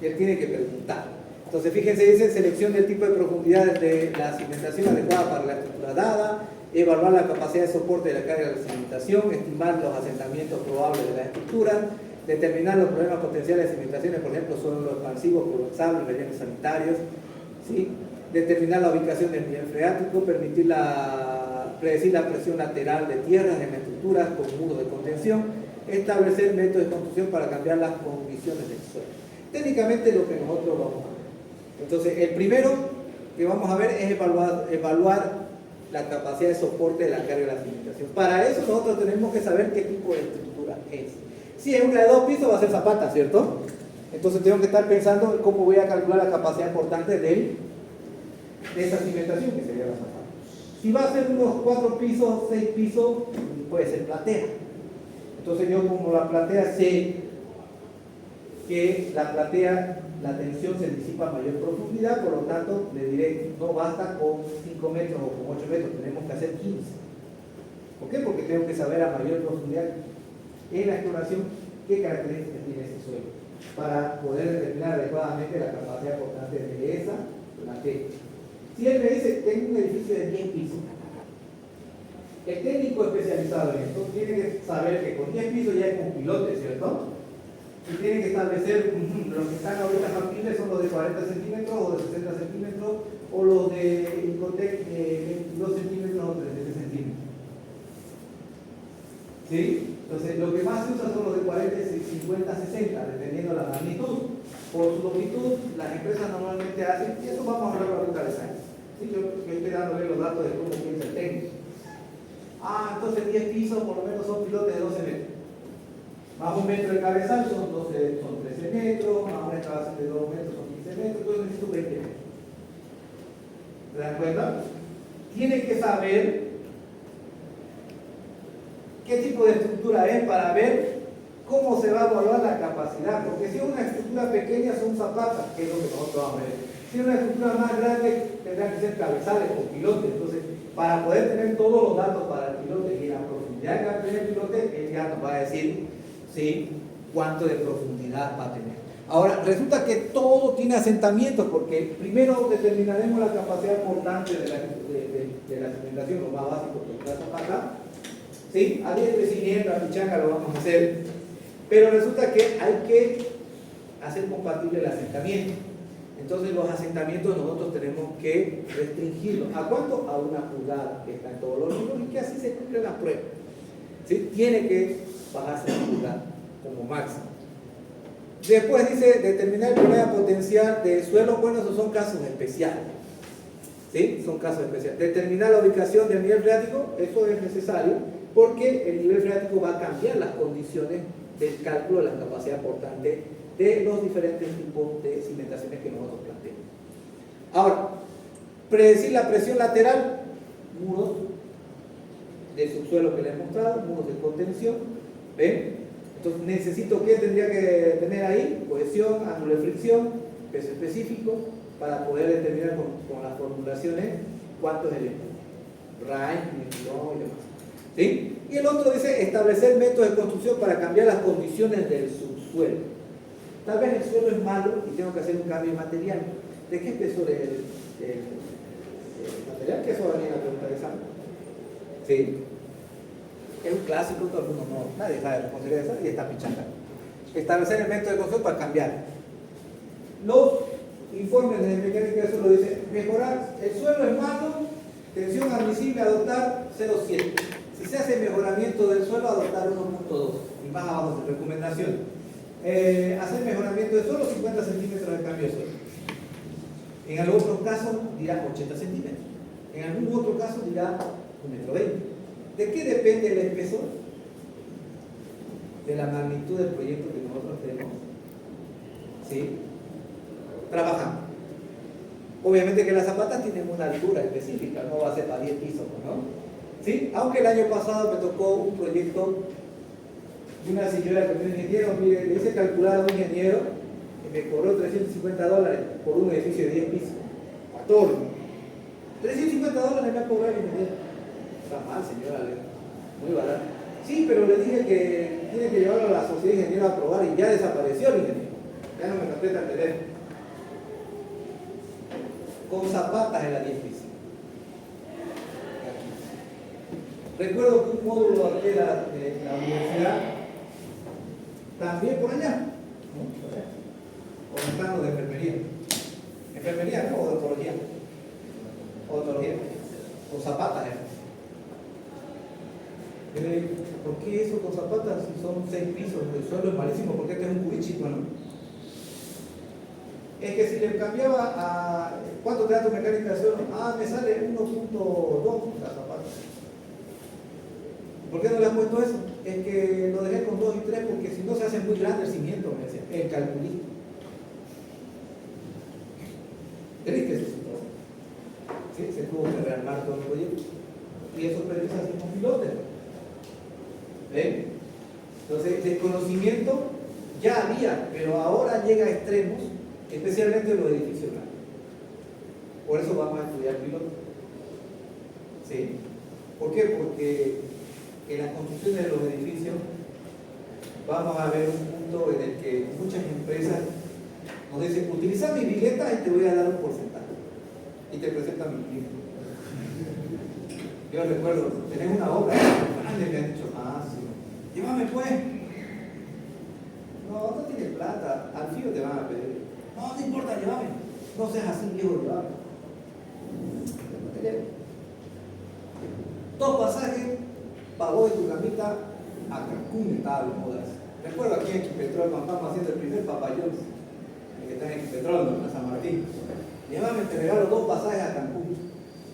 Él tiene que preguntar. Entonces, fíjense, dice selección del tipo de profundidad de la cimentación adecuada para la estructura dada, evaluar la capacidad de soporte de la carga de la cimentación, estimar los asentamientos probables de la estructura, determinar los problemas potenciales de cimentaciones, por ejemplo, suelos expansivos, colapsables, rellenos sanitarios, ¿sí? Determinar la ubicación del nivel freático, predecir la presión lateral de tierras en estructuras con muros de contención, establecer métodos de construcción para cambiar las condiciones del suelo. Técnicamente lo que nosotros vamos a ver. Entonces, el primero que vamos a ver es evaluar la capacidad de soporte de la carga de la cimentación. Para eso nosotros tenemos que saber qué tipo de estructura es. Si es una de 2 pisos va a ser zapata, ¿cierto? Entonces tengo que estar pensando en cómo voy a calcular la capacidad portante de esa cimentación, que sería la zapata. Si va a ser unos 4 pisos, 6 pisos, puede ser platea. Entonces yo, como la platea, sé que la platea, la tensión se disipa a mayor profundidad, por lo tanto le diré, no basta con 5 metros o con 8 metros, tenemos que hacer 15. ¿Por qué? Porque tengo que saber a mayor profundidad en la exploración qué características tiene ese suelo, para poder determinar adecuadamente la capacidad portante de esa platea. Si él me dice, tengo un edificio de 10 pisos, el técnico especializado en esto tiene que saber que con 10 pisos ya es un pilote, ¿cierto? Y tiene que establecer, los que están ahorita factibles son los de 40 centímetros o de 60 centímetros, o los de Incotec de 22 centímetros o 33 centímetros. ¿Sí? Entonces, lo que más se usa son los de 40, 50, 60, dependiendo de la magnitud. Por su longitud, las empresas normalmente hacen, y eso vamos a hablar ahorita de años. ¿Sí? Yo estoy dándole los datos de cómo piensa el técnico. Entonces 10 pisos por lo menos son pilotes de 12 metros. Más un metro de cabezal son 13 metros, más una excavación de 2 metros son 15 metros, entonces necesito 20 metros. ¿Se dan cuenta? Tienen que saber qué tipo de estructura es para ver cómo se va a evaluar la capacidad, porque si es una estructura pequeña son zapatas, que es lo que nosotros vamos a ver. Si es una estructura más grande, tendrán que ser cabezales o pilotes. Entonces, para poder tener todos los datos para el pilote y la profundidad que va a tener el pilote, él ya nos va a decir, ¿sí?, cuánto de profundidad va a tener. Ahora, resulta que todo tiene asentamientos, porque primero determinaremos la capacidad portante de la cimentación, lo más básico que es la zapata. ¿Sí? A diestra y siniestra, a pichanga lo vamos a hacer. Pero resulta que hay que hacer compatible el asentamiento. Entonces los asentamientos nosotros tenemos que restringirlos. ¿A cuánto? A 1 pulgada, que está en todos los libros y que así se cumple la prueba. ¿Sí? Tiene que bajarse 1 pulgada como máximo. Después dice determinar el problema potencial del suelo. Bueno, esos son casos especiales. ¿Sí? Son casos especiales. Determinar la ubicación del nivel freático, eso es necesario porque el nivel freático va a cambiar las condiciones del cálculo de la capacidad portante de los diferentes tipos de cimentaciones que nosotros planteamos. Ahora, predecir la presión lateral, muros de subsuelo que les he mostrado, muros de contención, ¿ven? Entonces necesito, ¿qué tendría que tener ahí? Cohesión, ángulo de fricción, peso específico, para poder determinar con las formulaciones cuánto es el empuje, range, dimensión y demás. ¿Sí? Y el otro dice establecer métodos de construcción para cambiar las condiciones del subsuelo. Tal vez el suelo es malo y tengo que hacer un cambio de material. ¿De qué espesor es el material? Que eso va a venir a preguntar de examen. ¿Sí? Es un clásico, todo el mundo nadie sabe responder eso y está pichando. Establecer el método de construcción para cambiar. Los informes de mecánica de suelo dicen mejorar, el suelo es malo, tensión admisible, adoptar 0,7. Si se hace mejoramiento del suelo, adoptar 1,2 y más abajo de recomendación. Hacer mejoramiento del suelo, 50 centímetros de cambio de suelo. En algún otro caso dirá 80 centímetros. En algún otro caso dirá 1,20 m. ¿De qué depende el espesor? De la magnitud del proyecto que nosotros tenemos. ¿Sí? Trabajando. Obviamente que las zapatas tienen una altura específica, no va a ser para 10 pisos, ¿no? ¿Sí? Aunque el año pasado me tocó un proyecto de una señora que fue un ingeniero, mire, le hice calcular a un ingeniero y me cobró $350 por un edificio de 10 pisos. A todos. $350 me ha cobrado el ingeniero. Está mal, señora, muy barato. Sí, pero le dije que tiene que llevarlo a la sociedad de ingenieros a probar y ya desapareció el ingeniero. Ya no me contesta el teléfono. Con zapatas en la 10 pisos. Recuerdo que un módulo de la universidad, también por allá, ¿no? Comentando de enfermería. ¿Enfermería no? Odontología. Odontología. Con zapatas, ¿Por qué eso con zapatas si son 6 pisos? El suelo es malísimo, porque este es un cubichito, ¿no? Es que si le cambiaba ¿Cuánto te da tu mecánica de suelo? Ah, me sale 1.2 la zapata. ¿Por qué no le has puesto eso? Es que lo dejé con 2 y 3 porque si no se hace muy grande el cimiento, me decía, el calculista. ¿Crees que eso es todo? ¿Sí? Se tuvo que rearmar todo el proyecto. Y eso precisa hacer un pilote. ¿Ven? Entonces, el conocimiento ya había, pero ahora llega a extremos, especialmente en los edificios grandes. Por eso vamos a estudiar piloto. ¿Sí? ¿Por qué? Porque en las construcciones de los edificios vamos a ver un punto en el que muchas empresas nos dicen, utiliza mi billeta y te voy a dar un porcentaje. Y te presentan mi billeta. Yo recuerdo, tenés una obra grande, me han dicho, ah, sí, llévame pues. No, no tienes plata, al filo te van a pedir. No, no importa, llévame. No seas así, viejo, llévame. 2 pasajes, pagó de tu camita a Cancún, estaba de moda. Recuerdo aquí en Equipetrol, cuando estamos haciendo el primer papayón, que está en Equipetrol, en San Martín. Llévame, te regalo 2 pasajes a Cancún.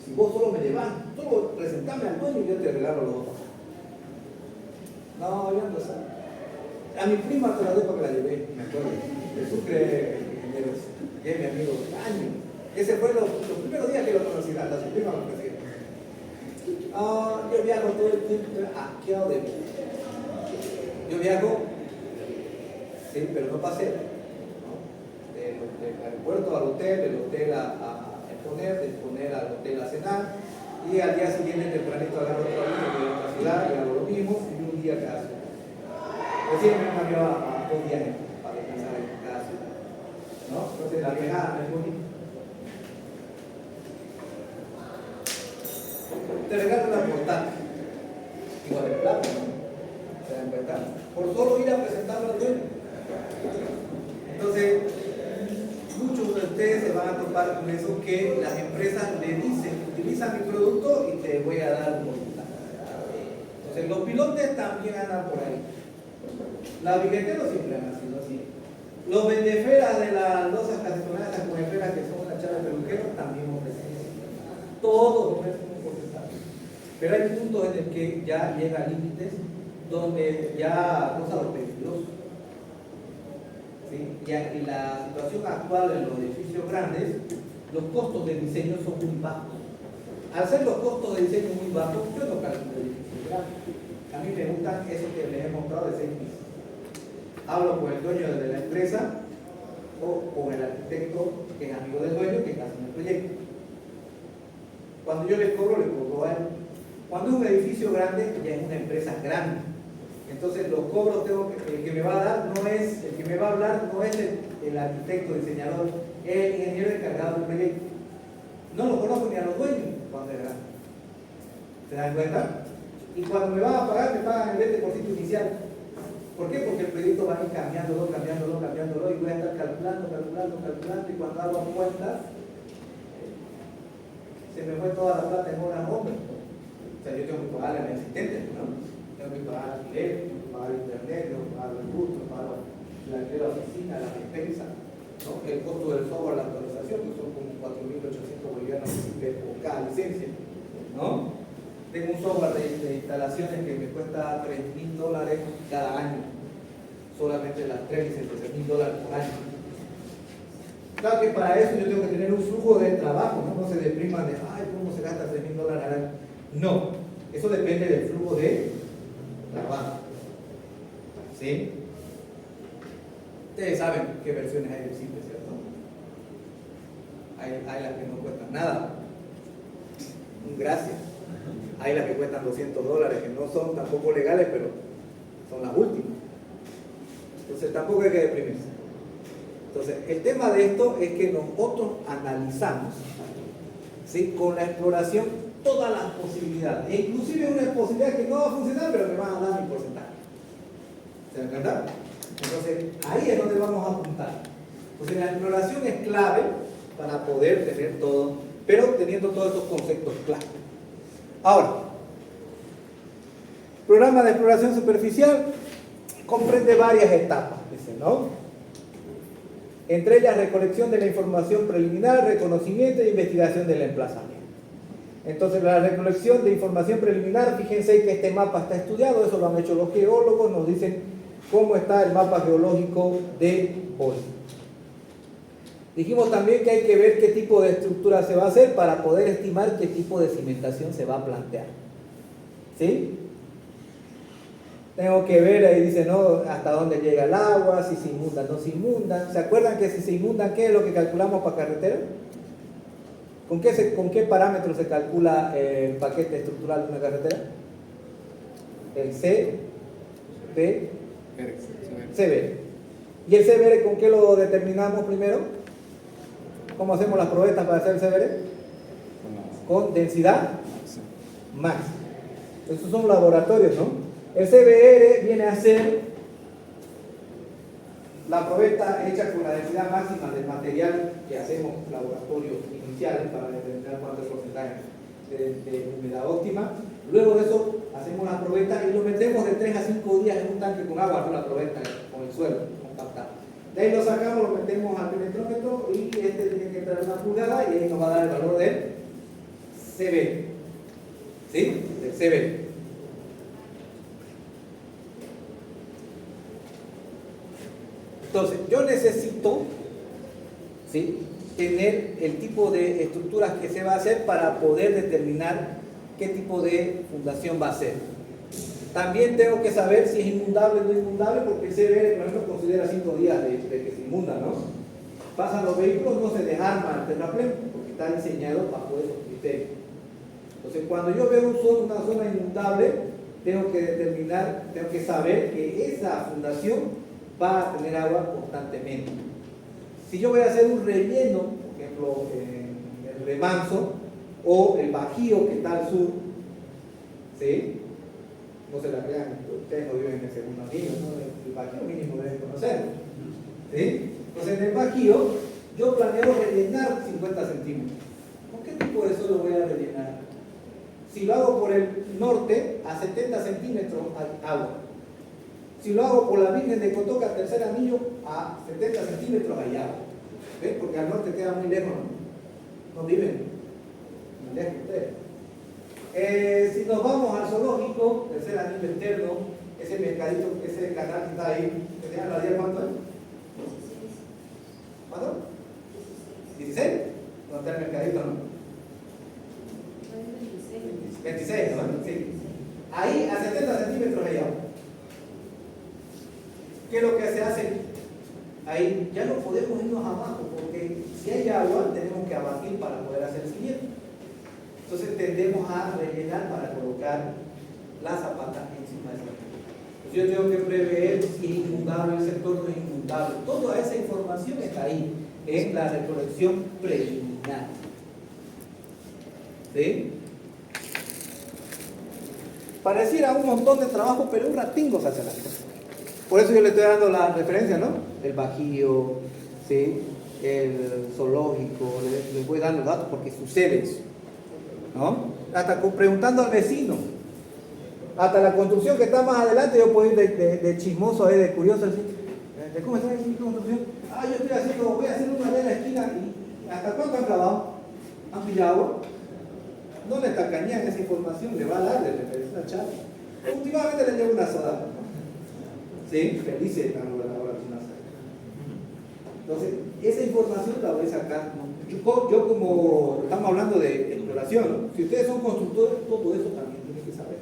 Si vos solo me llevas, solo presentame al dueño y yo te regalo los 2 pasajes. No, yo no sé. A mi prima te la doy porque la llevé, me acuerdo. De Sucre, ingenieros. Y es mi amigo de años. Ese fue los primeros días que lo conocí, hasta su prima lo conocía. Yo viajo todo el tiempo, asqueado de mí. Yo viajo, sí, pero no paseo, ¿no? Del aeropuerto al hotel, del hotel a exponer, de exponer al hotel a cenar, y al día siguiente tempranito agarro otro avión de otra ciudad y hago lo mismo, y un día cada ciudad. Recién me cambió a 2 días para descansar en cada ciudad, ¿no? Entonces la viajada no es bonita. Te regalo una portátil, igual de plata, ¿no? Se dan cuenta, por solo ir a presentarlo al dueño. Entonces, muchos de ustedes se van a topar con eso, que las empresas le dicen, utiliza mi producto y te voy a dar un porcentaje. Entonces, los pilotes también andan por ahí. Los billeteros siempre han sido así. Los vendeferas de las losas casetonadas, las comeferas que son una charla de peluqueros, también ofrecen eso. Todos ofrecen un porcentaje. Pero hay puntos en el que ya llega a límites donde ya roza lo peligroso. ¿Sí? Y la situación actual en los edificios grandes, los costos de diseño son muy bajos. Al ser los costos de diseño muy bajos, yo no calculo edificios grandes. A mí me gustan esos que les he mostrado de 6 pisos. Hablo con el dueño de la empresa o con el arquitecto que es amigo del dueño que está haciendo el proyecto. Cuando yo le cobro a él. Cuando es un edificio grande, ya es una empresa grande. Entonces los cobros el que me va a dar no es, el que me va a hablar no es el arquitecto, diseñador, es el ingeniero encargado del proyecto. No lo conozco ni a los dueños cuando es grande. ¿Se dan cuenta? Y cuando me van a pagar, me pagan el 20% inicial. ¿Por qué? Porque el proyecto va a ir cambiándolo, y voy a estar calculando, y cuando hago cuentas, se me fue toda la plata en horas hombres. O sea, yo tengo que pagarle a mi asistente, ¿no? Tengo que pagar alquiler, tengo que pagar internet, tengo que pagar el bus, tengo que pagar la alquiler de la oficina, la despensa, ¿no? El costo del software, la actualización, que son como 4.800 bolivianos por cada licencia, ¿no? Tengo un software de instalaciones que me cuesta $3.000 cada año. Solamente las 3 licencias, $3.000 por año. Claro que para eso yo tengo que tener un flujo de trabajo, ¿no? No se depriman de, ay, ¿cómo se gasta $3.000 al año? No, eso depende del flujo de trabajo. ¿Sí? Ustedes saben qué versiones hay del simple, ¿cierto? Hay las que no cuestan nada. Gracias. Hay las que cuestan $200, que no son tampoco legales, pero son las últimas. Entonces tampoco hay que deprimirse. Entonces, el tema de esto es que nosotros analizamos, ¿sí?, con la exploración todas las posibilidades. E inclusive una posibilidad que no va a funcionar, pero que van a dar mi porcentaje. ¿Se dan cuenta? Entonces, ahí es donde vamos a apuntar. Entonces, la exploración es clave para poder tener todo, pero teniendo todos estos conceptos claros. Ahora, programa de exploración superficial comprende varias etapas, dice, ¿no? Entre ellas, recolección de la información preliminar, reconocimiento e investigación del emplazamiento. Entonces, la recolección de información preliminar, fíjense que este mapa está estudiado, eso lo han hecho los geólogos, nos dicen cómo está el mapa geológico de hoy. Dijimos también que hay que ver qué tipo de estructura se va a hacer para poder estimar qué tipo de cimentación se va a plantear. ¿Sí? Tengo que ver, ahí dice, ¿no? Hasta dónde llega el agua, si se inunda, no se inunda. ¿Se acuerdan que si se inundan, qué es lo que calculamos para carretera? ¿Con qué parámetro se calcula el paquete estructural de una carretera? El CBR. ¿Y el CBR con qué lo determinamos primero? ¿Cómo hacemos las probetas para hacer el CBR? Con densidad máxima. Estos son laboratorios, ¿no? El CBR viene a ser la probeta hecha con la densidad máxima del material que hacemos en laboratorios iniciales para determinar cuánto es el porcentaje de humedad óptima. Luego de eso hacemos la probeta y lo metemos de 3 a 5 días en un tanque con agua, no la probeta con el suelo, con captar. De ahí lo sacamos, lo metemos al penetrómetro y este tiene que entrar en una pulgada y ahí nos va a dar el valor del CB. ¿Sí? Del CB. Entonces, yo necesito, ¿sí?, tener el tipo de estructuras que se va a hacer para poder determinar qué tipo de fundación va a ser. También tengo que saber si es inundable o no inundable, porque el CBR, por ejemplo, considera 5 días de que se inunda, ¿no? Pasan los vehículos, no se desarma el terraplén, porque está diseñado bajo esos criterios. Entonces, cuando yo veo una zona inundable, tengo que determinar, tengo que saber que esa fundación va a tener agua constantemente. Si yo voy a hacer un relleno, por ejemplo, el remanso o el bajío que está al sur, ¿sí? No se la crean, ustedes no viven en el segundo anillo, ¿no? El bajío mínimo deben conocerlo, ¿sí? Entonces, en el bajío yo planeo rellenar 50 centímetros. ¿Con qué tipo de suelo voy a rellenar? Si lo hago por el norte, a 70 centímetros hay agua. Si lo hago por la Virgen de Cotoca, tercer anillo, a 70 centímetros hay agua. ¿Ven? Porque al norte queda muy lejos, ¿no? No viven muy lejos ustedes. Si nos vamos al zoológico, tercer anillo externo, ese mercadito, ese canal que está ahí, ¿que se llama la 10 cuánto es? ¿Cuánto? ¿16? ¿Dónde está el mercadito, no? 26, ¿no? Sí. Ahí a 70 centímetros hay agua. ¿Qué es lo que se hace? Ahí ya no podemos irnos abajo, porque si hay agua tenemos que abatir para poder hacer cimiento. Entonces tendemos a rellenar para colocar la zapata encima de esa. Entonces yo tengo que prever si es inundable el sector, no es inundable. Toda esa información está ahí en la recolección preliminar. ¿Sí? Pareciera un montón de trabajo, pero un ratingo se hace la cosa. Por eso yo le estoy dando la referencia, ¿no? El bajío, ¿sí? El zoológico, les voy dando datos porque sucede eso, ¿no? Hasta preguntando al vecino. Hasta la construcción que está más adelante, yo puedo ir de chismoso, de curioso, así. ¿Cómo está esa construcción? Yo voy a hacer una de la esquina y ¿hasta cuánto han clavado? ¿Han pillado agua? No le tacañan esa información, le va a dar de referencia a charla. Últimamente le llevo una soda. ¿Sí? Felices ahora es una soda. Entonces, esa información la voy a sacar. Yo como estamos hablando de exploración, ¿no? Si ustedes son constructores, todo eso también tienen que saber.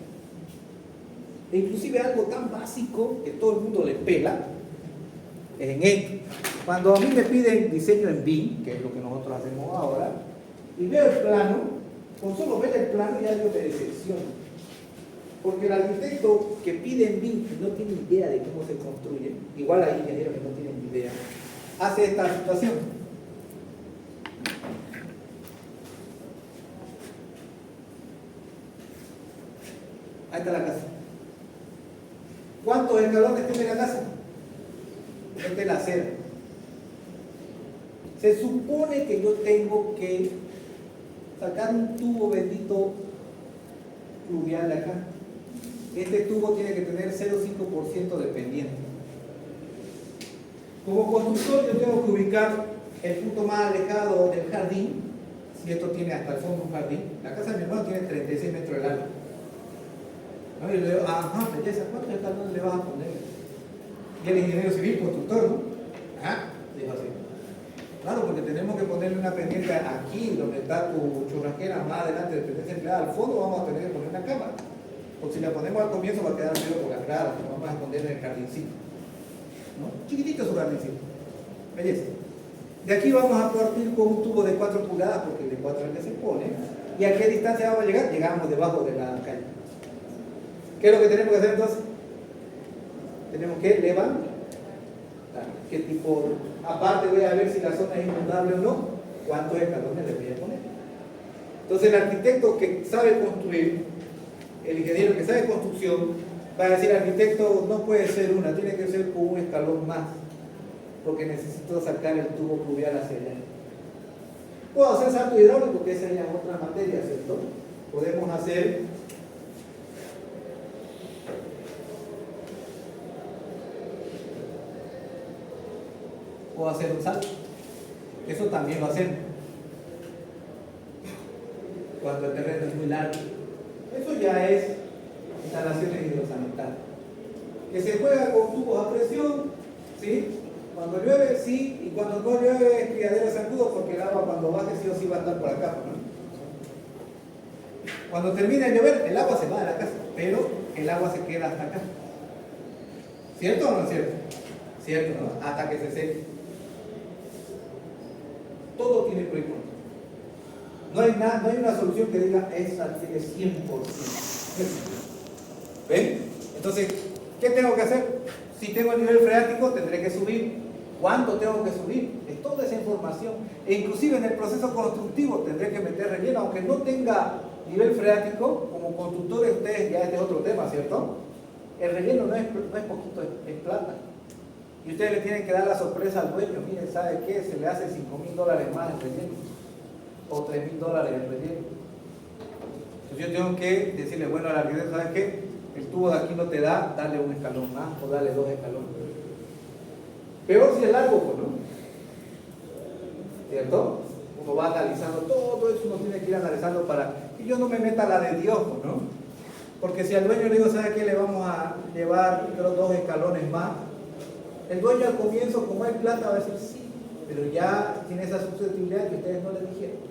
E inclusive algo tan básico que todo el mundo le pela, en esto. Cuando a mí me piden diseño en BIM, que es lo que nosotros hacemos ahora, y veo el plano, con solo ver el plano ya yo me decepciono. Porque el arquitecto que pide en BIM no tiene idea de cómo se construye, igual hay ingenieros que no tienen idea, hace esta situación. Ahí está la casa. ¿Cuántos escalones tiene la casa? Esta es la acera. Se supone que yo tengo que sacar un tubo bendito pluvial de acá. Este tubo tiene que tener 0,5% de pendiente. Como constructor yo tengo que ubicar el punto más alejado del jardín, si esto tiene hasta el fondo un jardín. La casa de mi hermano tiene 36 metros de largo. ¿No? Y le digo, ajá, belleza, ¿cuántos escalones le vas a poner? Y el ingeniero civil, constructor, ¿no? Ajá, dijo así. Claro, porque tenemos que ponerle una pendiente aquí, donde está tu churrasquera, más adelante de pendiente empleada. Al fondo vamos a tener que poner una cámara. Porque si la ponemos al comienzo va a quedar medio por las gradas, lo vamos a esconder en el jardincito. ¿No? Chiquitito su jardincito. Belleza. De aquí vamos a partir con un tubo de 4 pulgadas, porque de 4 es el que se pone. ¿Y a qué distancia vamos a llegar? Llegamos debajo de la calle. ¿Qué es lo que tenemos que hacer entonces? Tenemos que levantar. ¿Qué tipo? Aparte voy a ver si la zona es inundable o no. ¿Cuántos escalones le voy a poner? Entonces el arquitecto que sabe construir, el ingeniero que sabe construcción, va a decir, arquitecto, no puede ser una, tiene que ser con un escalón más, porque necesito sacar el tubo pluvial hacia allá. Puedo hacer salto hidráulico, que esa ya es otra materia, ¿cierto? Podemos hacer un salto. Eso también lo hacemos cuando el terreno es muy largo. Eso ya es instalaciones hidrosanitarias. Que se juega con tubos a presión, ¿sí? Cuando llueve, sí, y cuando no llueve es criadero zancudo, porque el agua cuando baje sí o sí va a estar por acá, ¿no? Cuando termina de llover, el agua se va de la casa, pero el agua se queda hasta acá. ¿Cierto o no es cierto? Cierto, ¿no? Hasta que se seque. Todo tiene pro y contra. No hay nada, no hay una solución que diga esa tiene 100%. ¿Ven? Entonces, ¿qué tengo que hacer? Si tengo el nivel freático, tendré que subir. ¿Cuánto tengo que subir? Es toda esa información. E inclusive en el proceso constructivo tendré que meter relleno, aunque no tenga nivel freático, como constructores ustedes, ya este es otro tema, ¿cierto? El relleno no es poquito, es plata. Y ustedes le tienen que dar la sorpresa al dueño. Miren, ¿sabe qué? Se le hace $5,000 más el relleno. O $3,000 el relleno. Entonces yo tengo que decirle, bueno, al arquitecto, ¿sabes qué? El tubo de aquí no te da, dale un escalón más o dale 2 escalones. Peor si es largo, pues, ¿no? ¿Cierto? Uno va analizando todo eso, uno tiene que ir analizando para que yo no me meta la de Dios, ¿no? Porque si al dueño le digo, ¿sabe qué? Le vamos a llevar, creo, 2 escalones más. El dueño al comienzo, como hay plata, va a decir sí, pero ya tiene esa susceptibilidad que ustedes no le dijeron.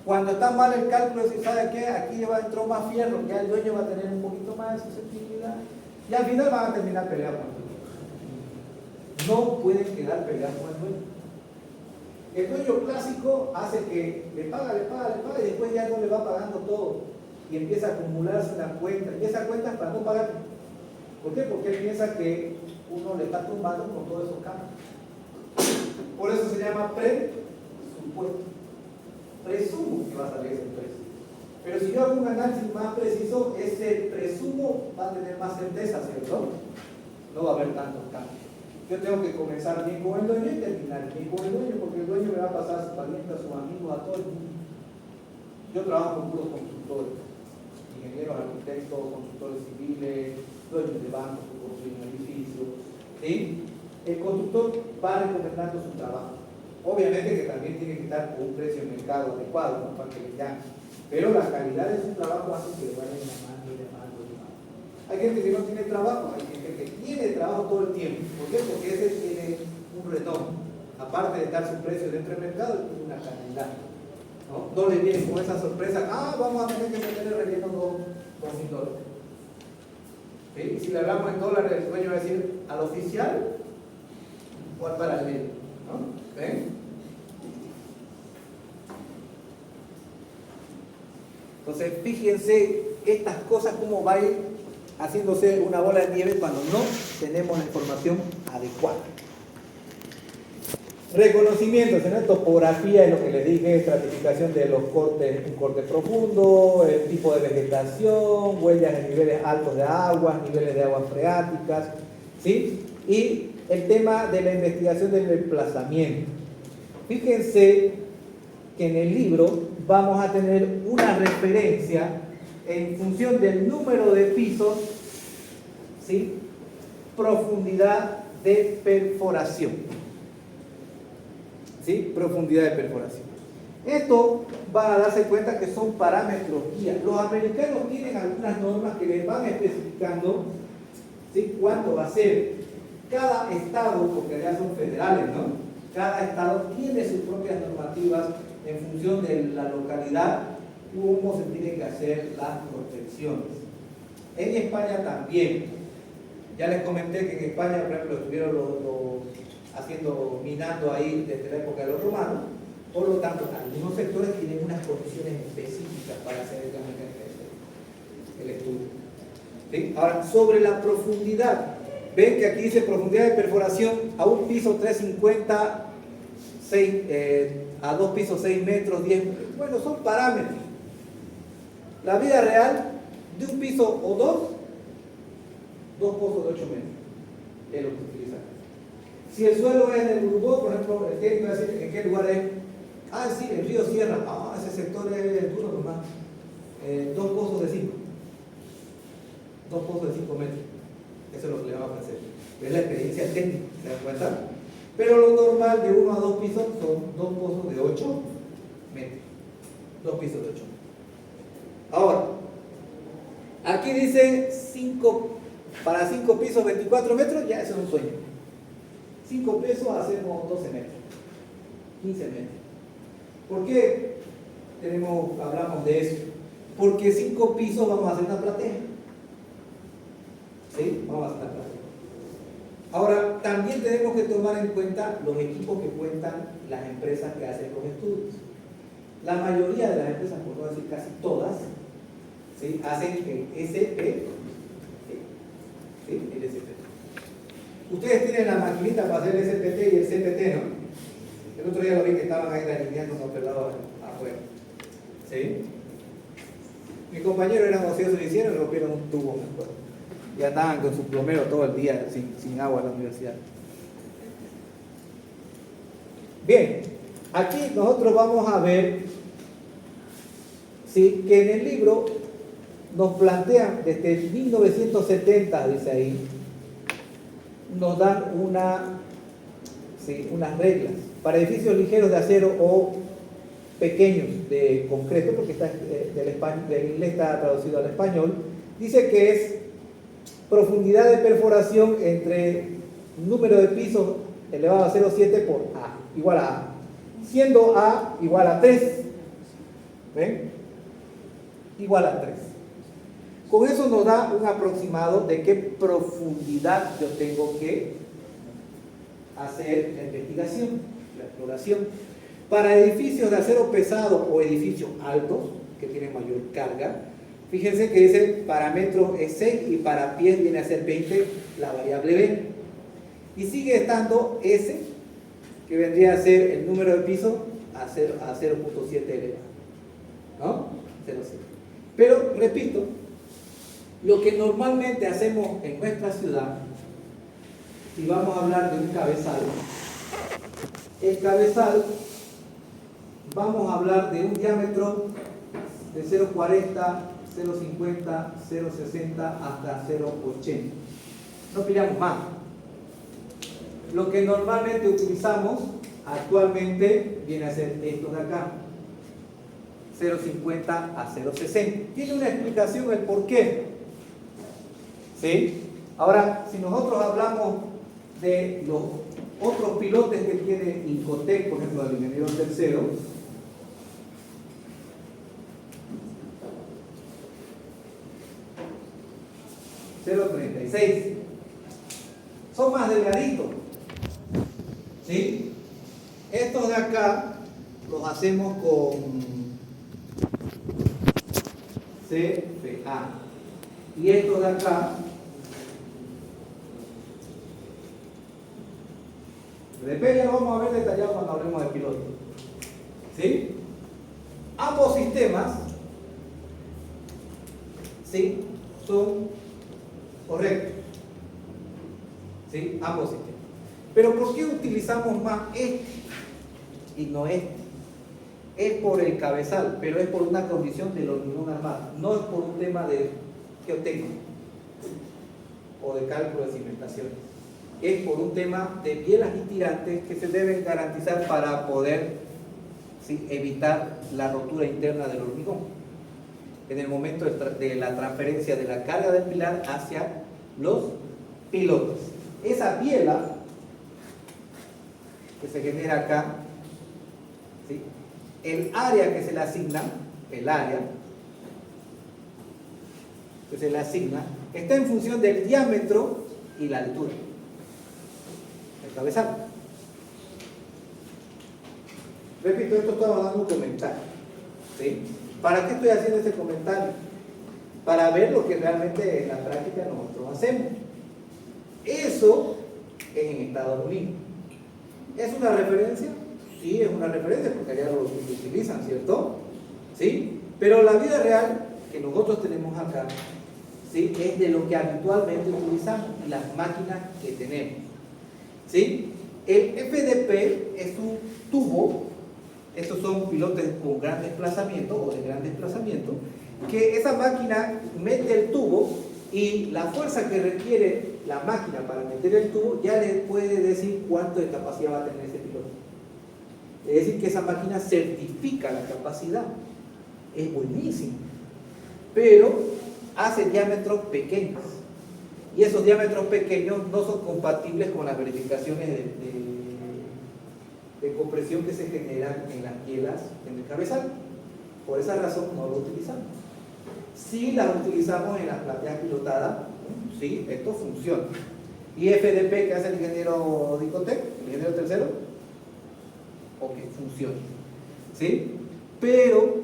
Cuando está mal el cálculo, si sabe qué, aquí entró más fierro, ya el dueño va a tener un poquito más de susceptibilidad. Y al final van a terminar peleando con el dueño. No pueden quedar peleando con el dueño. El dueño clásico hace que le paga y después ya no le va pagando todo. Y empieza a acumularse una cuenta. Y esa cuenta es para no pagar. ¿Por qué? Porque él piensa que uno le está tumbando con todos esos cambios. Por eso se llama presupuesto. Presumo que va a salir ese precio. Pero si yo hago un análisis más preciso, ese presumo va a tener más certeza, ¿cierto? No va a haber tantos cambios. Yo tengo que comenzar bien con el dueño y terminar bien con el dueño, porque el dueño me va a pasar a sus parientes, a sus amigos, a todo el mundo. Yo trabajo con puros constructores, ingenieros, arquitectos, constructores civiles, dueños de bancos que construyen edificios. ¿Sí? El constructor va recomendando su trabajo. Obviamente que también tiene que estar con un precio de mercado adecuado, ¿no? Para que le llamen. Pero la calidad de su trabajo hace que le vayan llamando y llamando y llamando. Hay gente que no tiene trabajo, hay gente que tiene trabajo todo el tiempo. ¿Por qué? Porque ese tiene un retorno. Aparte de dar su precio dentro del mercado, tiene una calidad. No le vienen con esa sorpresa, vamos a tener que meterle relleno $2,000. ¿Sí? Si le hablamos en dólares, el dueño va a decir al oficial o al paralelo. ¿No? ¿Ven? Entonces, fíjense estas cosas cómo va a ir haciéndose una bola de nieve cuando no tenemos la información adecuada. Reconocimientos, ¿no? Topografía, es lo que les dije, estratificación de los cortes, un corte profundo, el tipo de vegetación, huellas en niveles altos de aguas, niveles de aguas freáticas, ¿sí? Y el tema de la investigación del desplazamiento. Fíjense que en el libro vamos a tener una referencia en función del número de pisos, ¿sí? Profundidad de perforación. ¿Sí? Profundidad de perforación. Esto va a darse cuenta que son parámetros guía. Los americanos tienen algunas normas que les van especificando, ¿sí?, cuánto va a ser. Cada estado, porque ya son federales, ¿no? Cada estado tiene sus propias normativas en función de la localidad, cómo se tienen que hacer las protecciones. En España también. Ya les comenté que en España, por ejemplo, estuvieron minando ahí desde la época de los romanos. Por lo tanto, algunos sectores tienen unas condiciones específicas para hacer el estudio. ¿Sí? Ahora, sobre la profundidad, ven que aquí dice profundidad de perforación a un piso 350, a dos pisos 6 metros, 10. Bueno, son parámetros. La vida real de un piso o dos pozos de 8 metros es lo que utilizan. Si el suelo es del Urubó, por ejemplo, el técnico va a decir en qué lugar es. Ah, sí, el río Sierra. Ah, ese sector es duro nomás. 2 pozos de 5. 2 pozos de 5 metros. Eso es lo que le vamos a hacer. Es la experiencia técnica, ¿se dan cuenta? Pero lo normal de 1 a 2 pisos son 2 pozos de 8 metros. 2 pisos de 8 metros. Ahora, aquí dice 5, para 5 pisos 24 metros, ya eso es un sueño. 5 pesos hacemos 12 metros, 15 metros. ¿Por qué hablamos de eso? Porque 5 pisos vamos a hacer una platea. ¿Sí? Vamos a hacer una platea. Ahora, también tenemos que tomar en cuenta los equipos que cuentan las empresas que hacen los estudios. La mayoría de las empresas, por no decir casi todas, ¿sí?, hacen el SP. ¿Sí? El SPT. Ustedes tienen la maquinita para hacer el SPT y el CPT, ¿no? El otro día lo vi que estaban ahí alineando unos pelados afuera. ¿Sí? Mi compañero era ocioso, lo hicieron y rompieron un tubo, me acuerdo. Y andaban con su plomero todo el día sin agua en la universidad. Bien, aquí nosotros vamos a ver, ¿sí?, que en el libro nos plantean desde 1970, dice ahí, nos dan unas reglas para edificios ligeros de acero o pequeños de concreto, porque está del inglés está traducido al español. Dice que es profundidad de perforación entre número de pisos elevado a 0,7 por A, igual a A, siendo A igual a 3. ¿Ven? Igual a 3. Con eso nos da un aproximado de qué profundidad yo tengo que hacer la investigación, la exploración. Para edificios de acero pesado o edificios altos, que tienen mayor carga, fíjense que ese parámetro es 6 y para pies viene a ser 20 la variable B. Y sigue estando S, que vendría a ser el número de pisos a 0.7 elevado. ¿No? 0,7. Pero, repito, lo que normalmente hacemos en nuestra ciudad, si vamos a hablar de un cabezal, el cabezal, vamos a hablar de un diámetro de 0,40, 0,50, 0,60 hasta 0,80. No pillamos más. Lo que normalmente utilizamos actualmente viene a ser esto de acá, 0,50 a 0,60. Tiene una explicación el por qué. ¿Sí? Ahora, si nosotros hablamos de los otros pilotes que tiene Incotec, por ejemplo, el ingeniero tercero, .36, son más delgaditos. ¿Sí? Estos de acá los hacemos con CFA. Y estos de acá, después ya lo vamos a ver detallado cuando hablemos de piloto. ¿Sí? Ambos sistemas, ¿sí?, son correctos. ¿Sí? Ambos sistemas. Pero ¿por qué utilizamos más este y no este? Es por el cabezal, pero es por una condición de la hormigón armada. No es por un tema de geotécnico o de cálculo de cimentación. es por un tema de bielas y tirantes que se deben garantizar para poder, ¿sí?, evitar la rotura interna del hormigón en el momento de la transferencia de la carga del pilar hacia los pilotes. Esa biela que se genera acá, ¿sí?, el área que se le asigna, está en función del diámetro y la altura del cabezal. Repito, esto estaba dando un comentario, ¿sí? ¿Para qué estoy haciendo este comentario? Para ver lo que realmente en la práctica nosotros hacemos. Eso es en Estados Unidos. ¿Es una referencia? Sí, es una referencia porque allá lo utilizan, ¿cierto? ¿Sí? Pero la vida real que nosotros tenemos acá, ¿sí?, es de lo que habitualmente utilizamos y las máquinas que tenemos, ¿sí? El FDP es un tubo, estos son pilotes con gran desplazamiento o de gran desplazamiento, que esa máquina mete el tubo y la fuerza que requiere la máquina para meter el tubo ya le puede decir cuánto de capacidad va a tener ese piloto. Es decir, que esa máquina certifica la capacidad. Es buenísimo, pero hace diámetros pequeños y esos diámetros pequeños no son compatibles con las verificaciones de compresión que se generan en las bielas en el cabezal. Por esa razón no lo utilizamos. Si las utilizamos en las plateas pilotadas, sí, esto funciona. ¿Y FDP que hace el ingeniero Dicotec, el ingeniero tercero? Ok, funciona, ¿sí? Pero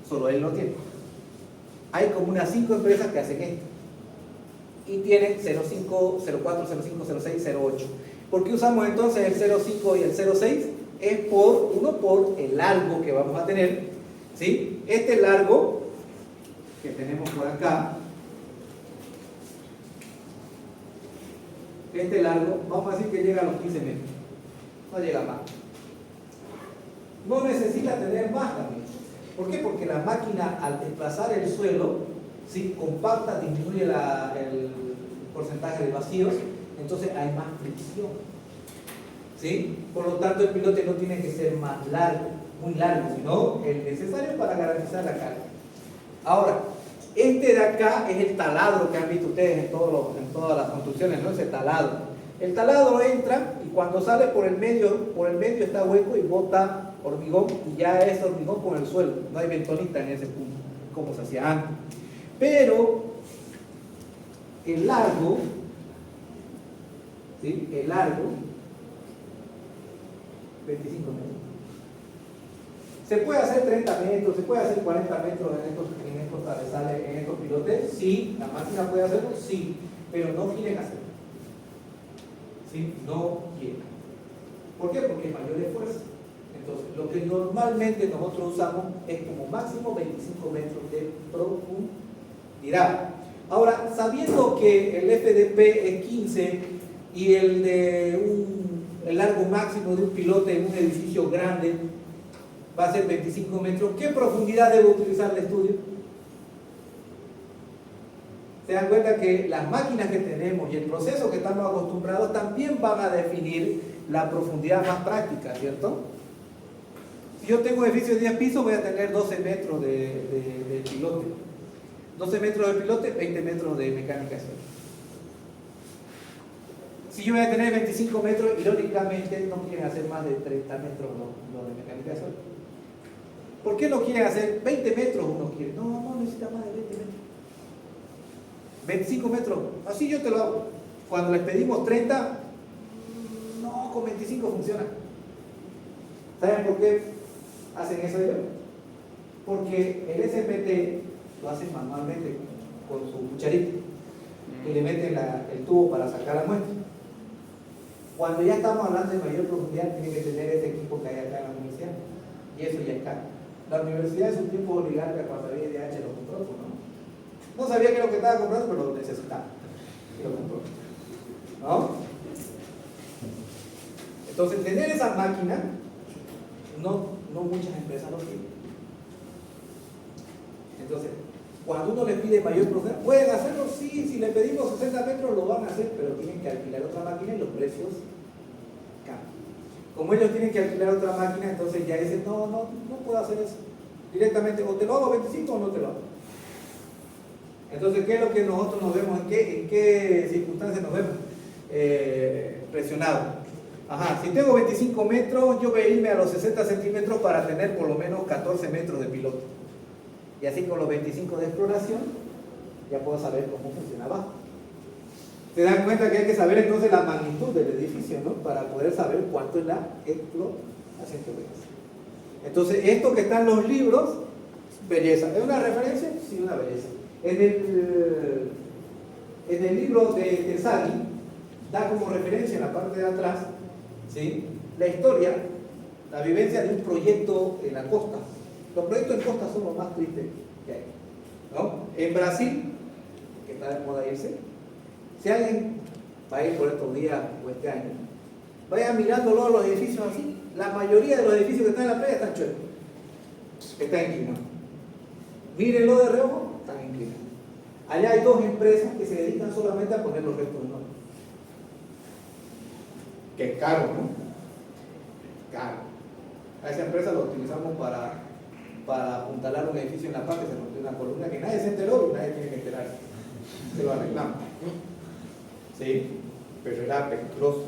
solo él no tiene. Hay como unas 5 empresas que hacen esto y tienen 05, 04, 05, 06, 08. ¿Por qué usamos entonces el 05 y el 06? Es por el largo que vamos a tener, ¿sí? Este largo que tenemos por acá, este largo, vamos a decir que llega a los 15 metros, no llega más. No necesita tener más también. ¿Por qué? Porque la máquina al desplazar el suelo, ¿sí?, compacta, disminuye el porcentaje de vacíos, entonces hay más fricción, ¿sí? Por lo tanto el pilote no tiene que ser más largo, muy largo, sino el necesario para garantizar la carga. Ahora, este de acá es el taladro que han visto ustedes en todas las construcciones, ¿no? Ese taladro. El taladro entra y cuando sale por el medio está hueco y bota hormigón y ya es hormigón con el suelo. No hay ventonita en ese punto, como se hacía antes. Pero el largo, ¿sí?, 25 metros. ¿Se puede hacer 30 metros? ¿Se puede hacer 40 metros en estos cabezales, en estos pilotes? Sí. ¿La máquina puede hacerlo? Sí. Pero no quieren hacerlo. ¿Sí? No quieren. ¿Por qué? Porque es mayor esfuerzo. Entonces, lo que normalmente nosotros usamos es como máximo 25 metros de profundidad. Ahora, sabiendo que el FDP es 15 y el largo máximo de un pilote en un edificio grande va a ser 25 metros, ¿qué profundidad debo utilizar el estudio? Se dan cuenta que las máquinas que tenemos y el proceso que estamos acostumbrados también van a definir la profundidad más práctica, ¿cierto? Si yo tengo un edificio de 10 pisos, voy a tener 12 metros de pilote. 12 metros de pilote, 20 metros de mecánica de suelo. Si yo voy a tener 25 metros, irónicamente no quieren hacer más de 30 metros lo de mecánica de suelo. ¿Por qué no quieren hacer 20 metros? Uno quiere, no necesita más de 20 metros. 25 metros, así yo te lo hago. Cuando les pedimos 30, no, con 25 funciona. ¿Saben por qué hacen eso ellos? Porque el SPT lo hacen manualmente con su cucharita y le meten el tubo para sacar la muestra. Cuando ya estamos hablando de mayor profundidad, tiene que tener este equipo que hay acá en la universidad, y eso ya está. La universidad es un tiempo oligarca cuando había IDH lo compró, ¿no? No sabía qué es lo que estaba comprando, pero lo necesitaba y lo compró, ¿no? Entonces, tener esa máquina, no muchas empresas lo tienen. Entonces, cuando uno les pide mayor profundidad, ¿pueden hacerlo? Sí, si le pedimos 60 metros lo van a hacer. hacer, pero tienen que alquilar otra máquina y los precios cambian. Como ellos tienen que alquilar otra máquina, entonces ya dicen, no puedo hacer eso. Directamente, o te lo hago 25 o no te lo hago. Entonces, ¿qué es lo que nosotros nos vemos? ¿En qué circunstancias nos vemos presionados? Ajá, si tengo 25 metros, yo voy a irme a los 60 centímetros para tener por lo menos 14 metros de piloto. Y así con los 25 de exploración, ya puedo saber cómo funciona abajo. Se dan cuenta que hay que saber entonces la magnitud del edificio, ¿no? Para poder saber cuánto es la exploración que voy a hacer. Entonces, esto que está en los libros, belleza. ¿Es una referencia? Sí, una belleza. En el libro de Terzaghi, da como referencia en la parte de atrás, ¿sí?, la historia, la vivencia de un proyecto en la costa. Los proyectos en costa son los más tristes que hay, ¿no? En Brasil, que está de moda irse, si alguien va a ir por estos días o este año, vaya mirándolo a los edificios así, la mayoría de los edificios que están en la playa están chuecos, están inclinados. Mírenlo de reojo, están inclinados. Allá hay dos empresas que se dedican solamente a poner los restos de norte. Que es caro, ¿no? Caro. A esa empresa lo utilizamos para apuntalar un edificio en La Paz que se rompió una columna que nadie se enteró y nadie tiene que enterarse. Se lo arreglamos. Sí, pero era peligroso.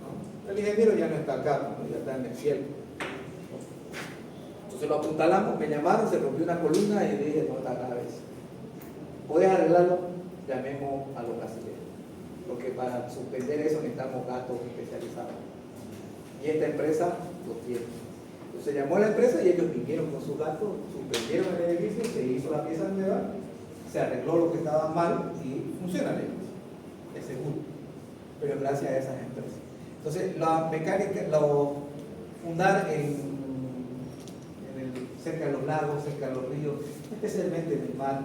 ¿No? El ingeniero ya no está acá, ¿no? Ya está en el cielo. Entonces lo apuntalamos, me llamaron, se rompió una columna y dije, no está cada vez. ¿Podés arreglarlo? Llamemos a los brasileños. Porque para suspender eso necesitamos gatos especializados. Y esta empresa lo tiene. Entonces llamó a la empresa y ellos vinieron con sus gatos, suspendieron el edificio, se hizo la pieza nueva, se arregló lo que estaba mal y funciona el edificio. Es seguro. Pero gracias a esas empresas. Entonces la mecánica, fundar cerca de los lagos, cerca de los ríos, especialmente en el mar,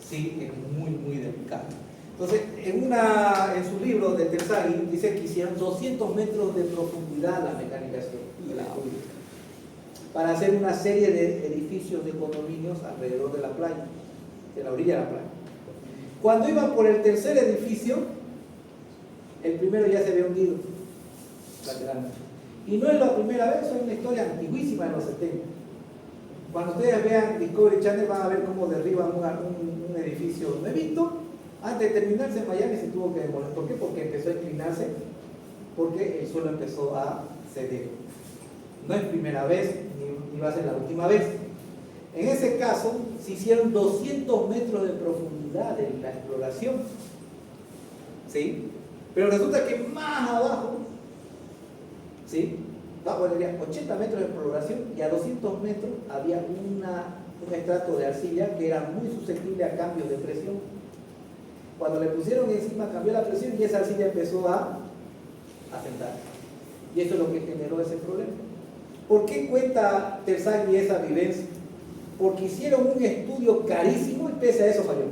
sí es muy, muy delicado. Entonces, en su libro de Terzaghi dice que hicieron 200 metros de profundidad la mecánica de suelo para hacer una serie de edificios de condominios alrededor de la playa, de la orilla de la playa. Cuando iban por el tercer edificio, el primero ya se había hundido lateralmente. Y no es la primera vez, es una historia antiguísima de los 70. Cuando ustedes vean Discovery Channel van a ver cómo derriban un edificio nuevito. Antes de terminarse en Miami se tuvo que demoler. ¿Por qué? Porque empezó a inclinarse, porque el suelo empezó a ceder. No es primera vez, ni va a ser la última vez. En ese caso, se hicieron 200 metros de profundidad en la exploración. ¿Sí? Pero resulta que más abajo, ¿sí?, había 80 metros de exploración y a 200 metros había un estrato de arcilla que era muy susceptible a cambios de presión. Cuando le pusieron encima cambió la presión y esa arcilla empezó a sentar. Y eso es lo que generó ese problema. ¿Por qué cuenta Terzaghi esa vivencia? Porque hicieron un estudio carísimo y pese a eso falló.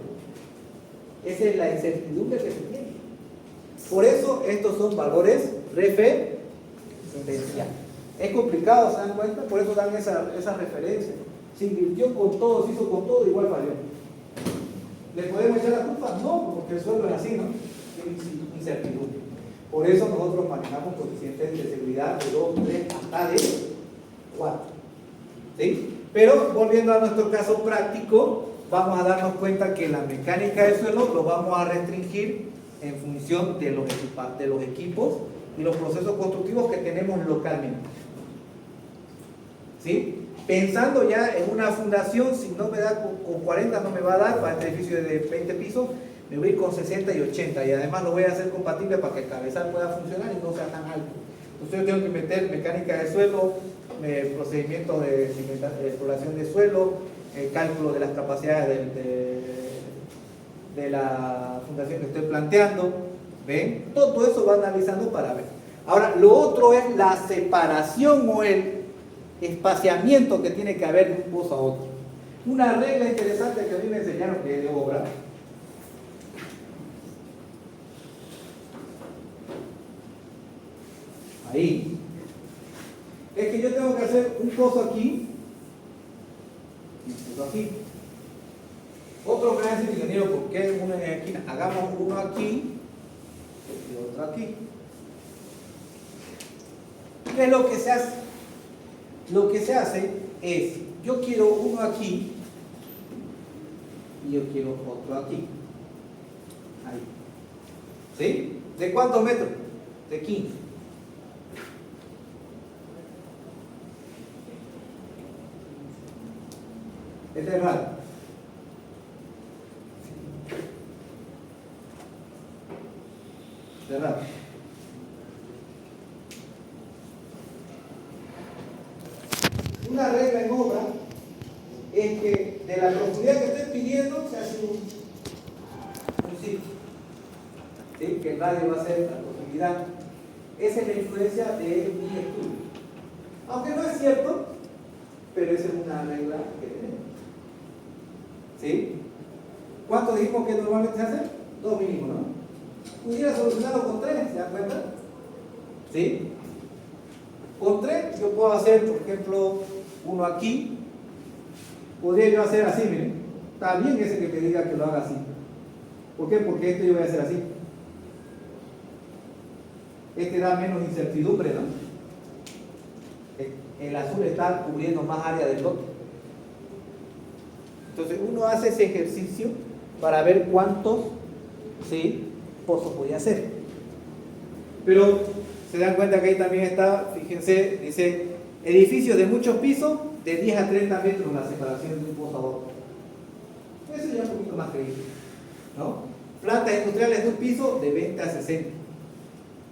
Esa es la incertidumbre que se tiene. Por eso estos son valores referenciales. Es complicado, ¿se dan cuenta? Por eso dan esa referencia. Se invirtió con todo, se hizo con todo, igual falló. ¿Le podemos echar la culpa? No, porque el suelo es así, ¿no? Tiene incertidumbre. Por eso nosotros manejamos coeficientes de seguridad de 2, 3, hasta de 4. ¿Sí? Pero volviendo a nuestro caso práctico, vamos a darnos cuenta que la mecánica del suelo lo vamos a restringir en función de los equipos y los procesos constructivos que tenemos localmente. ¿Sí? Pensando ya en una fundación, si no me da con 40 no me va a dar para este edificio de 20 pisos, me voy a ir con 60 y 80 y además lo voy a hacer compatible para que el cabezal pueda funcionar y no sea tan alto. Entonces yo tengo que meter mecánica de suelo, procedimientos de exploración de suelo, cálculo de las capacidades de la fundación que estoy planteando. ¿Ven? Todo eso va analizando para ver. Ahora, lo otro es la separación o el espaciamiento que tiene que haber de un pozo a otro. Una regla interesante que a mí me enseñaron que debo obrar. Ahí. Es que yo tengo que hacer un pozo aquí y un pozo aquí. Otro me va a decir, ingeniero, porque uno en la esquina. Hagamos uno aquí y otro aquí. ¿Qué es lo que se hace? Lo que se hace es, yo quiero uno aquí y yo quiero otro aquí. Ahí. ¿Sí? ¿De cuántos metros? De 15. Este es raro. Cerrado. Una regla en obra es que de la profundidad que estoy pidiendo se hace un ciclo. ¿Sí? Que el radio va a ser la profundidad. Esa es la influencia de mi estudio. Aunque no es cierto, pero esa es una regla que tenemos. ¿Sí? ¿Cuánto dijimos que normalmente se hace? 2 mínimo, ¿no? Pudiera solucionarlo con 3, ¿se dan cuenta? ¿Sí? Con 3 yo puedo hacer, por ejemplo, uno aquí. Podría yo hacer así, miren. Está bien ese que me diga que lo haga así. ¿Por qué? Porque este yo voy a hacer así. Este da menos incertidumbre, ¿no? El azul está cubriendo más área del lote. Entonces uno hace ese ejercicio para ver cuántos, ¿sí?, pozos podía hacer. Pero se dan cuenta que ahí también está, fíjense, dice edificios de muchos pisos, de 10 a 30 metros la separación de un pozo a otro. Eso ya es un poquito más creíble, ¿no? Plantas industriales de un piso, de 20 a 60.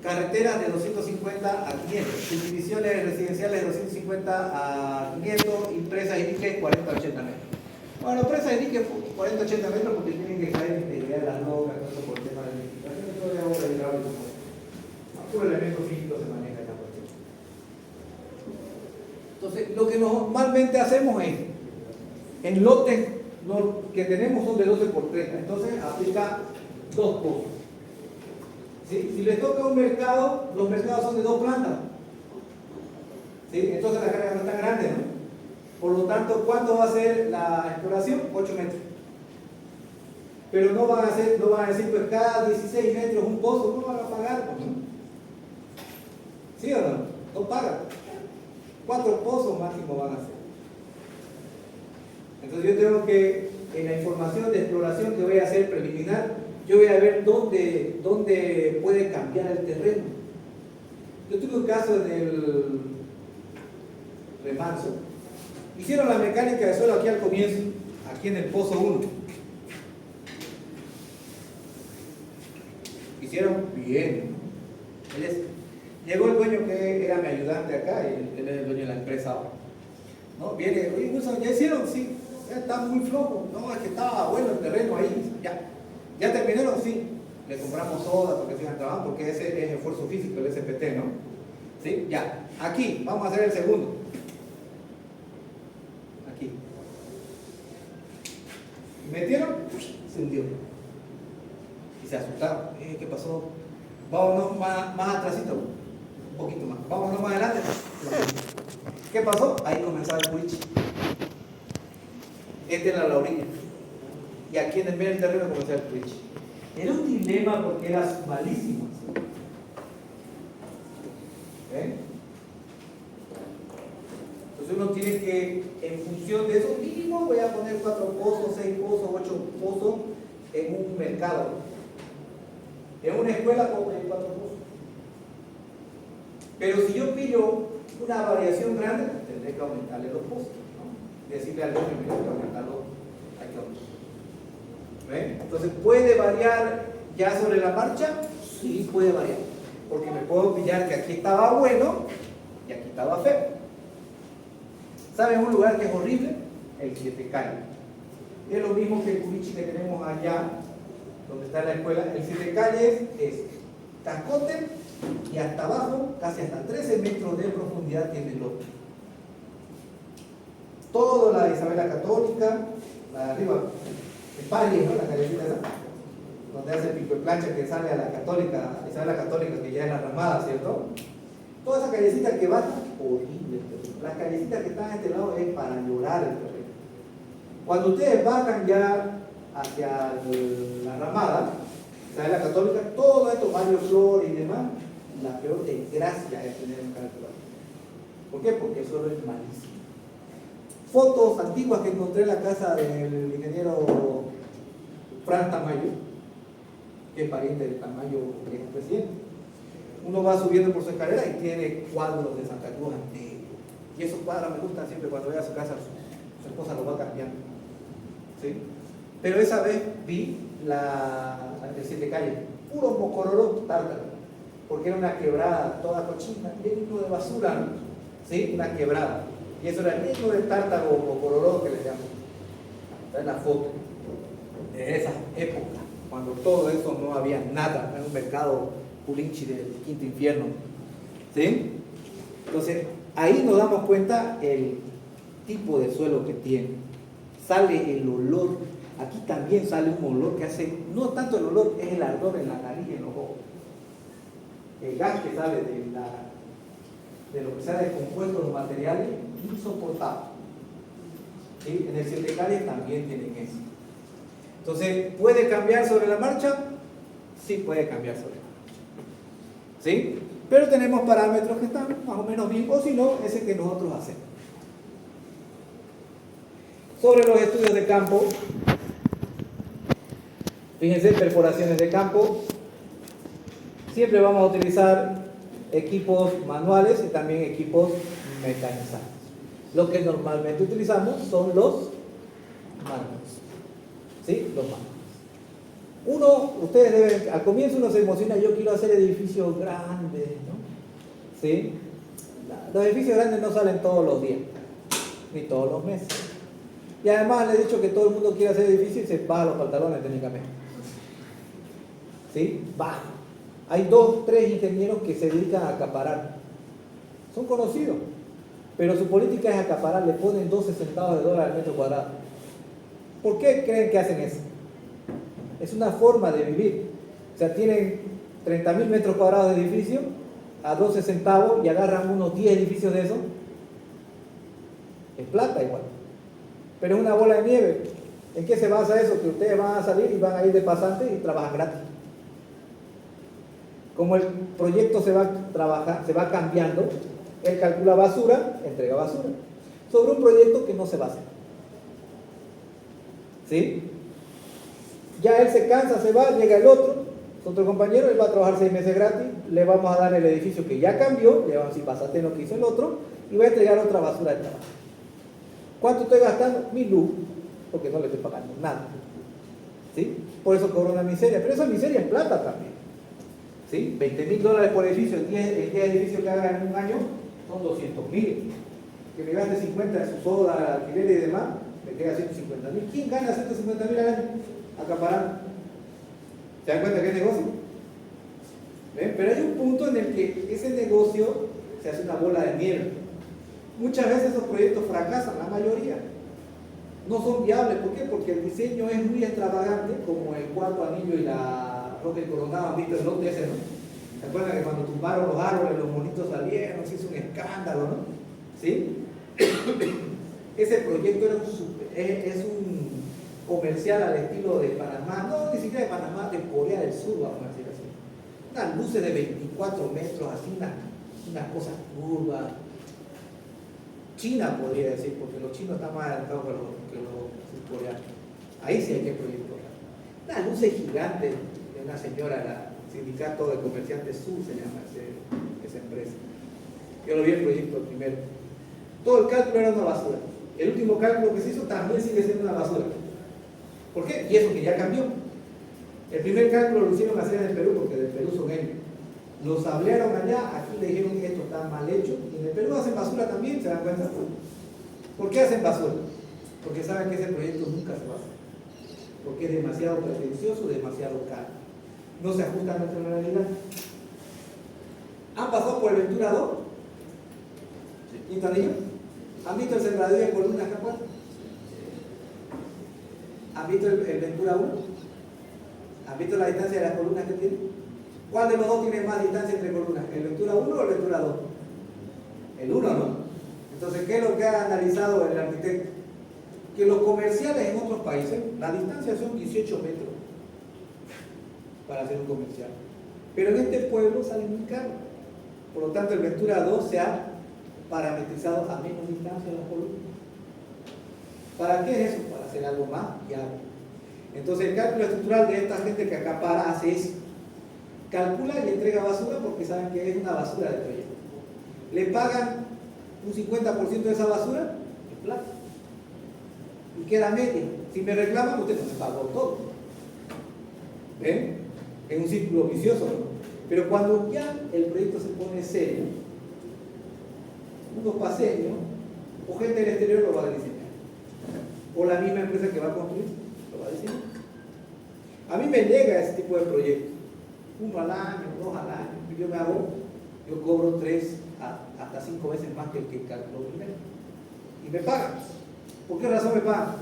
Carreteras de 250 a 500. Subdivisiones residenciales de 250 a 500. Y presas y diques 40 a 80 metros. Bueno, presas y diques 40 a 80 metros porque tienen que caer en idea de las rocas, eso por el tema de edificación, todo de obra hidráulica. Puro elemento físico se maneja esta cuestión. Entonces, lo que normalmente hacemos es, en lotes que tenemos son de 12 por 30, entonces aplica 2 pozos. ¿Sí? Si les toca un mercado, los mercados son de 2 plantas. ¿Sí? Entonces la carga no es tan grande, ¿no? Por lo tanto, ¿cuánto va a ser la exploración? 8 metros. Pero no van a decir, pues cada 16 metros un pozo, no van a pagar, ¿no? ¿Sí o no? No pagan. 4 pozos máximo van a hacer. Entonces yo tengo que, en la información de exploración que voy a hacer preliminar, yo voy a ver dónde puede cambiar el terreno. Yo tuve un caso en el remanso. Hicieron la mecánica de suelo aquí al comienzo, aquí en el pozo 1. Hicieron bien. Llegó el dueño que era mi ayudante acá, y él es el dueño de la empresa ahora. ¿No? Viene, oye, Wilson, ¿ya hicieron? Sí, está muy flojo. No, es que estaba bueno el terreno ahí. ¿Ya terminaron? Sí. Le compramos soda porque sigan trabajando, porque ese es esfuerzo físico, el SPT, ¿no? ¿Sí? Ya. Aquí, vamos a hacer el segundo. Aquí. ¿Metieron? Se hundió. Y se asustaron. ¿Qué pasó? Vámonos más atrásito. Un poquito más. Vámonos más adelante. ¿Qué pasó? Ahí comenzaba el cuiche. Este era la orilla. Y aquí en el medio del terreno comenzaba el cuiche. Era un dilema porque era malísimo. ¿Ven? Entonces uno tiene que, en función de eso, mínimo voy a poner 4 pozos, 6 pozos, 8 pozos en un mercado. En una escuela puedo poner 4 pozos. Pero si yo pillo una variación grande, pues tendré que aumentarle los pozos, ¿no? Decirle al dueño que hay que aumentarlo, hay que aumentarlo. ¿Ven? Entonces, ¿puede variar ya sobre la marcha? Sí, puede variar. Porque me puedo pillar que aquí estaba bueno y aquí estaba feo. ¿Saben un lugar que es horrible? El 7 Calle. Es lo mismo que el cubichi que tenemos allá, donde está la escuela. El 7 Calles es cascote y hasta abajo, casi hasta 13 metros de profundidad tiene el lote. Todo la de Isabela Católica, la de arriba, el Palle, ¿no? La callecita esa, donde hace el pico de plancha que sale a la Católica, Isabela Católica, que ya es la ramada, ¿cierto? Toda esa callecita que baja, horrible. Las callecitas que están a este lado es para llorar el terreno. Cuando ustedes bajan ya hacia la Ramada, ¿sabes? La Católica, todo esto, Mario Flores y demás, la peor desgracia es tener un cálculo. ¿Por qué? Porque el suelo es malísimo. Fotos antiguas que encontré en la casa del ingeniero Fran Tamayo, que es pariente del Tamayo que es presidente. Uno va subiendo por su escalera y tiene cuadros de Santa Cruz antiguos. Y esos cuadros me gustan siempre cuando voy a su casa, su esposa los va cambiando. ¿Sí? Pero esa vez vi el Siete Calles, puro mocororó tártaro, porque era una quebrada toda cochina, lleno de basura, ¿no? ¿Sí? Una quebrada. Y eso era lleno de tártaro o mocororó que le llaman. Está en la foto de esa época, cuando todo eso no había nada, era un mercado pulinchi del quinto infierno. ¿Sí? Entonces, ahí nos damos cuenta el tipo de suelo que tiene. Sale el olor, aquí también sale un olor que hace, no tanto el olor, es el ardor en la nariz y en los ojos. El gas que sale de lo que se ha descompuesto los materiales, insoportable. ¿Sí? En el Siete Calles también tienen eso. Entonces, ¿puede cambiar sobre la marcha? Sí, puede cambiar sobre la marcha. ¿Sí? Pero tenemos parámetros que están más o menos bien, o si no, ese que nosotros hacemos. Sobre los estudios de campo, fíjense, perforaciones de campo, siempre vamos a utilizar equipos manuales y también equipos mecanizados. Lo que normalmente utilizamos son los manuales. ¿Sí? Los manuales. Ustedes deben, al comienzo uno se emociona, yo quiero hacer edificios grandes, ¿no? ¿Sí? Los edificios grandes no salen todos los días, ni todos los meses. Y además le he dicho que todo el mundo quiere hacer edificios y se baja los pantalones técnicamente. ¿Sí? Baja. Hay 2, 3 ingenieros que se dedican a acaparar. Son conocidos. Pero su política es acaparar, le ponen 12 centavos de dólar al metro cuadrado. ¿Por qué creen que hacen eso? Es una forma de vivir. O sea, tienen 30.000 metros cuadrados de edificio a 12 centavos y agarran unos 10 edificios de eso. Es plata igual. Pero es una bola de nieve. ¿En qué se basa eso? Que ustedes van a salir y van a ir de pasante y trabajan gratis. Como el proyecto se va cambiando, él calcula basura, entrega basura. Sobre un proyecto que no se va a hacer. ¿Sí? Ya él se cansa, se va, llega el otro compañero, él va a trabajar 6 meses gratis, le vamos a dar el edificio que ya cambió, le vamos a decir, pásate lo que hizo el otro, y va a entregar otra basura de trabajo. ¿Cuánto estoy gastando? 1.000 luz, porque no le estoy pagando nada. ¿Sí? Por eso cobro una miseria, pero esa miseria es plata también. ¿Sí? 20.000 dólares por edificio, el 10 edificios que haga en un año son 200.000. Que me gaste 50 en su soda, alquiler y demás, me queda 150.000. ¿Quién gana 150.000 al año? Acaparando. ¿Se dan cuenta que es negocio? ¿Ven? Pero hay un punto en el que ese negocio se hace una bola de nieve. Muchas veces esos proyectos fracasan, la mayoría. No son viables. ¿Por qué? Porque el diseño es muy extravagante, como el Cuarto Anillo y la Roca Coronada. ¿Han visto el lote ese, no? ¿Se acuerdan que cuando tumbaron los árboles, los monitos salieron, se hizo un escándalo, ¿no? ¿Sí? Ese proyecto es un comercial al estilo de Panamá, no ni siquiera de Panamá, de Corea del Sur, vamos a decir así. Unas luces de 24 metros, así unas cosas curvas. China podría decir, porque los chinos están más adelantados que los coreanos. Ahí sí hay que proyectar. Unas luces gigantes de una señora, la Sindicato de Comerciantes Sur se llama esa empresa. Yo lo vi el proyecto primero. Todo el cálculo era una basura. El último cálculo que se hizo también sigue siendo una basura. ¿Por qué? Y eso que ya cambió. El primer cálculo lo hicieron hacer en el Perú, porque del Perú son ellos. Los hablaron allá, aquí le dijeron que esto está mal hecho. Y en el Perú hacen basura también, ¿se dan cuenta? ¿Por qué hacen basura? Porque saben que ese proyecto nunca se va a hacer. Porque es demasiado pretencioso, demasiado caro. No se ajusta a nuestra realidad. ¿Han pasado por el Ventura 2? ¿Quinto anillo? ¿Han visto el sembradío de columnas, capaz? ¿Han visto el Ventura 1? ¿Han visto la distancia de las columnas que tiene? ¿Cuál de los dos tiene más distancia entre columnas? ¿El Ventura 1 o el Ventura 2? El 1, ¿no? Entonces, ¿qué es lo que ha analizado el arquitecto? que los comerciales en otros países, la distancia son 18 metros para hacer un comercial. Pero en este pueblo sale muy caro. Por lo tanto, el Ventura 2 se ha parametrizado a menos distancia en los columnas. ¿Para qué es eso? Para hacer algo más viable. Entonces, el cálculo estructural de esta gente que acapara hace eso. Calcula y le entrega basura porque saben que es una basura de proyecto. Le pagan un 50% de esa basura en plata. Y queda media. Si me reclaman, usted no me pagó todo. ¿Ven? Es un círculo vicioso, ¿no? Pero cuando ya el proyecto se pone serio, unos paseños o gente del exterior lo va a diseñar. O la misma empresa que va a construir lo va a diseñar. A mí me llega ese tipo de proyectos. 1 al año, 2 al año. Yo cobro 3 hasta 5 veces más que el que calculó primero. Y me pagan. ¿Por qué razón me pagan?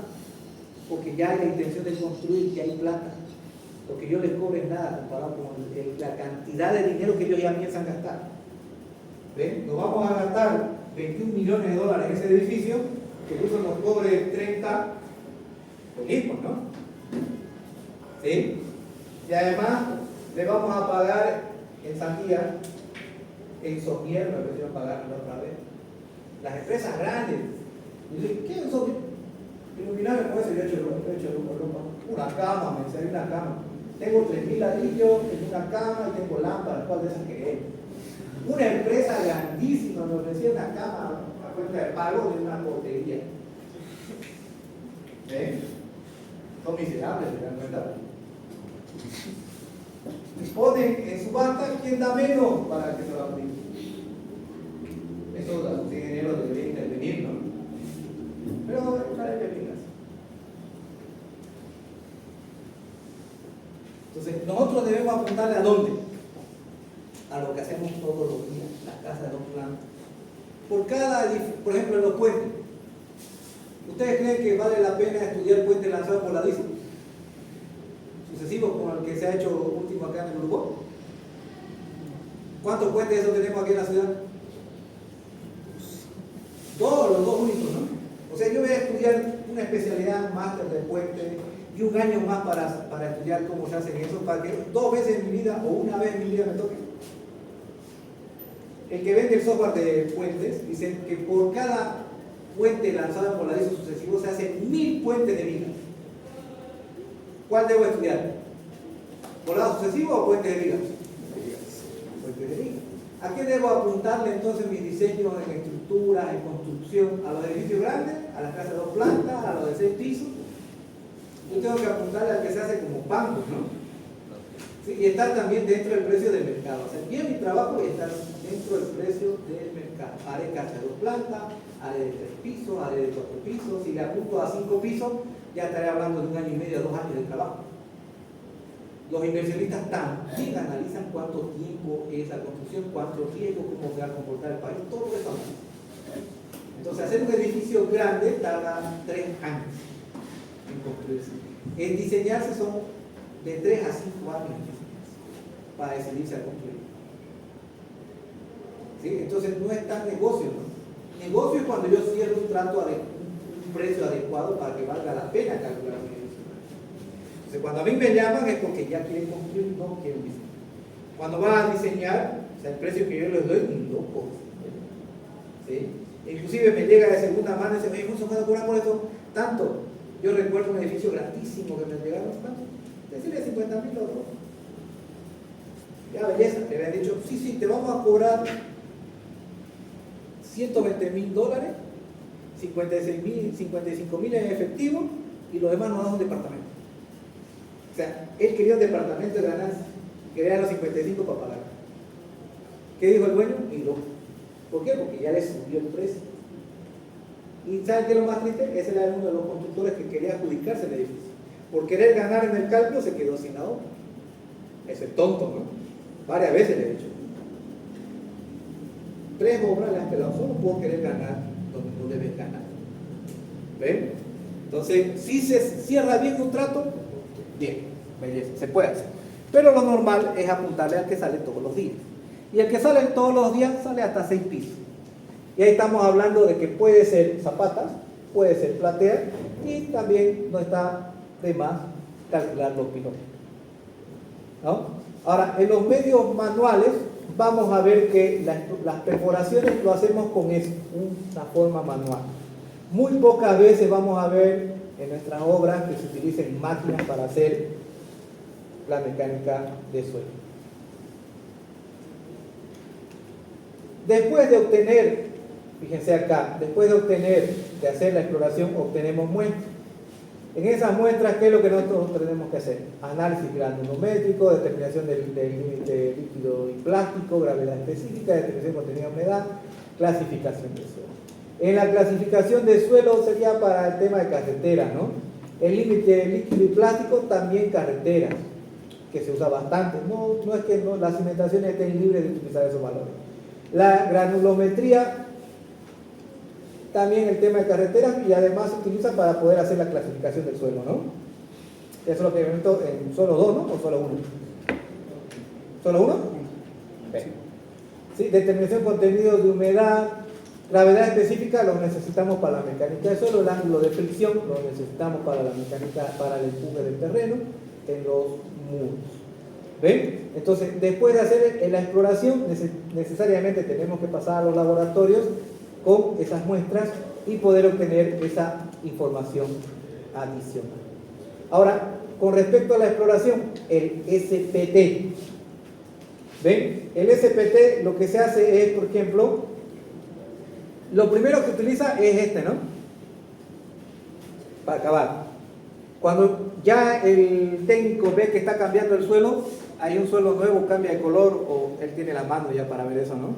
Porque ya hay la intención de construir, que hay plata. Lo que yo les cobre es nada comparado con la cantidad de dinero que ellos ya piensan gastar. ¿Ven? Nos vamos a gastar 21 millones de dólares en ese edificio, que incluso nos cobre 30, feliz, ¿no? ¿Sí? Y además le vamos a pagar en Sandía, en Somier, me ofrecieron pagar la otra vez. Las empresas grandes. Y yo dije, ¿qué es Somier? Iluminarme con eso, yo he hecho una cama, me salió una cama. Tengo 3.000 ladrillos, tengo una cama y tengo lámparas, ¿cuál de esas querés? Una empresa grandísima me ofrecía una cama a cuenta de pago de una portería. ¿Ven? Son miserables, ¿se dan cuenta? Y ponen en subasta quién da menos para que se lo aplique. Eso los ingenieros deberían intervenir, ¿no? Pero una vez que vengas. Entonces, nosotros debemos apuntarle ¿a dónde? A lo que hacemos todos los días, las casas de 2 plantas. Por ejemplo, en los puentes. ¿Ustedes creen que vale la pena estudiar puentes lanzados por la DICE? Sucesivos como el que se ha hecho último acá en el Uruguay. ¿Cuántos puentes esos tenemos aquí en la ciudad? Los dos únicos, ¿no? O sea, yo voy a estudiar una especialidad, máster de puentes, y 1 año más para estudiar cómo se hacen eso, para que 2 veces en mi vida o 1 vez en mi vida me toque. El que vende el software de puentes dice que por cada puente lanzado por la DICE sucesivo se hacen 1000 puentes de vigas. ¿Cuál debo estudiar? ¿Volado sucesivo o puente de vigas? Puente de vigas. ¿A qué debo apuntarle entonces mis diseños en estructura, en construcción? ¿A los edificios grandes? ¿A las casas de 2 plantas? ¿A los de 6 pisos? Yo tengo que apuntarle al que se hace como bancos, ¿no? Sí, y estar también dentro del precio del mercado. Hacer bien mi trabajo y estar dentro del precio del mercado. Haré casa de 2 plantas, haré de 3 pisos, haré de 4 pisos. Si le apunto a 5 pisos, ya estaré hablando de 1 año y medio, 2 años de trabajo. Los inversionistas también analizan cuánto tiempo es la construcción, cuánto riesgo, cómo se va a comportar el país, todo eso. Entonces, hacer un edificio grande tarda 3 años en construirse. En diseñarse son de 3 a 5 años para decidirse a construir. ¿Sí? Entonces, no es tan negocio, ¿no? Negocio es cuando yo cierro un trato un precio adecuado para que valga la pena calcular mi edificio. Entonces, cuando a mí me llaman es porque ya quieren construir, no quieren diseñar. Cuando van a diseñar, o sea, el precio que yo les doy es un loco. ¿Sí? Inclusive me llega de segunda mano y dice, oye, ¿cómo se puede cobrar por esto? Tanto. Yo recuerdo un edificio grandísimo que me entregaron, ¿cuánto? Decirle 50.000 euros. Ya, belleza. Le habían dicho, sí, te vamos a cobrar $120.000, 55.000 en efectivo y lo demás nos da un departamento. O sea, él quería un departamento de ganancia, quería los 55 para pagar. ¿Qué dijo el dueño? Y no. ¿Por qué? Porque ya le subió el precio. ¿Y saben qué es lo más triste? Ese era uno de los constructores que quería adjudicarse el edificio. Por querer ganar en el cálculo se quedó sin la obra. Ese es tonto, ¿no? Varias veces le he dicho. 3 obras le han quedado solo por querer ganar donde no debes ganar. ¿Ven? Entonces, si se cierra bien un trato, bien, belleza, se puede hacer. Pero lo normal es apuntarle al que sale todos los días. Y el que sale todos los días sale hasta 6 pisos. Y ahí estamos hablando de que puede ser zapatas, puede ser platea, y también no está de más calcular los pilotos, ¿no? Ahora, en los medios manuales vamos a ver que las perforaciones lo hacemos con eso, una forma manual. Muy pocas veces vamos a ver en nuestras obras que se utilicen máquinas para hacer la mecánica de suelo. Después de obtener, fíjense acá, de hacer la exploración, obtenemos muestras. En esas muestras, ¿qué es lo que nosotros tenemos que hacer? Análisis granulométrico, determinación del límite líquido y plástico, gravedad específica, determinación de contenido de humedad, clasificación de suelo. En la clasificación de suelo sería para el tema de carreteras, ¿no? El límite líquido y plástico, también carreteras, que se usa bastante. No es que las cimentaciones estén libres de utilizar esos valores. La granulometría, también el tema de carreteras, y además se utiliza para poder hacer la clasificación del suelo, ¿no? Eso es lo que inventó en solo dos, ¿no? ¿O solo uno? ¿Solo uno? Sí, determinación de contenido de humedad, gravedad específica lo necesitamos para la mecánica de suelo, el ángulo de fricción lo necesitamos para la mecánica, para el empuje del terreno en los muros. ¿Ven? Entonces, después de hacer la exploración, necesariamente tenemos que pasar a los laboratorios con esas muestras y poder obtener esa información adicional. Ahora, con respecto a la exploración, el SPT. ¿Ven? El SPT lo que se hace es, por ejemplo, lo primero que utiliza es este, ¿no? Para acabar. Cuando ya el técnico ve que está cambiando el suelo, hay un suelo nuevo, cambia de color, o él tiene la mano ya para ver eso, ¿no?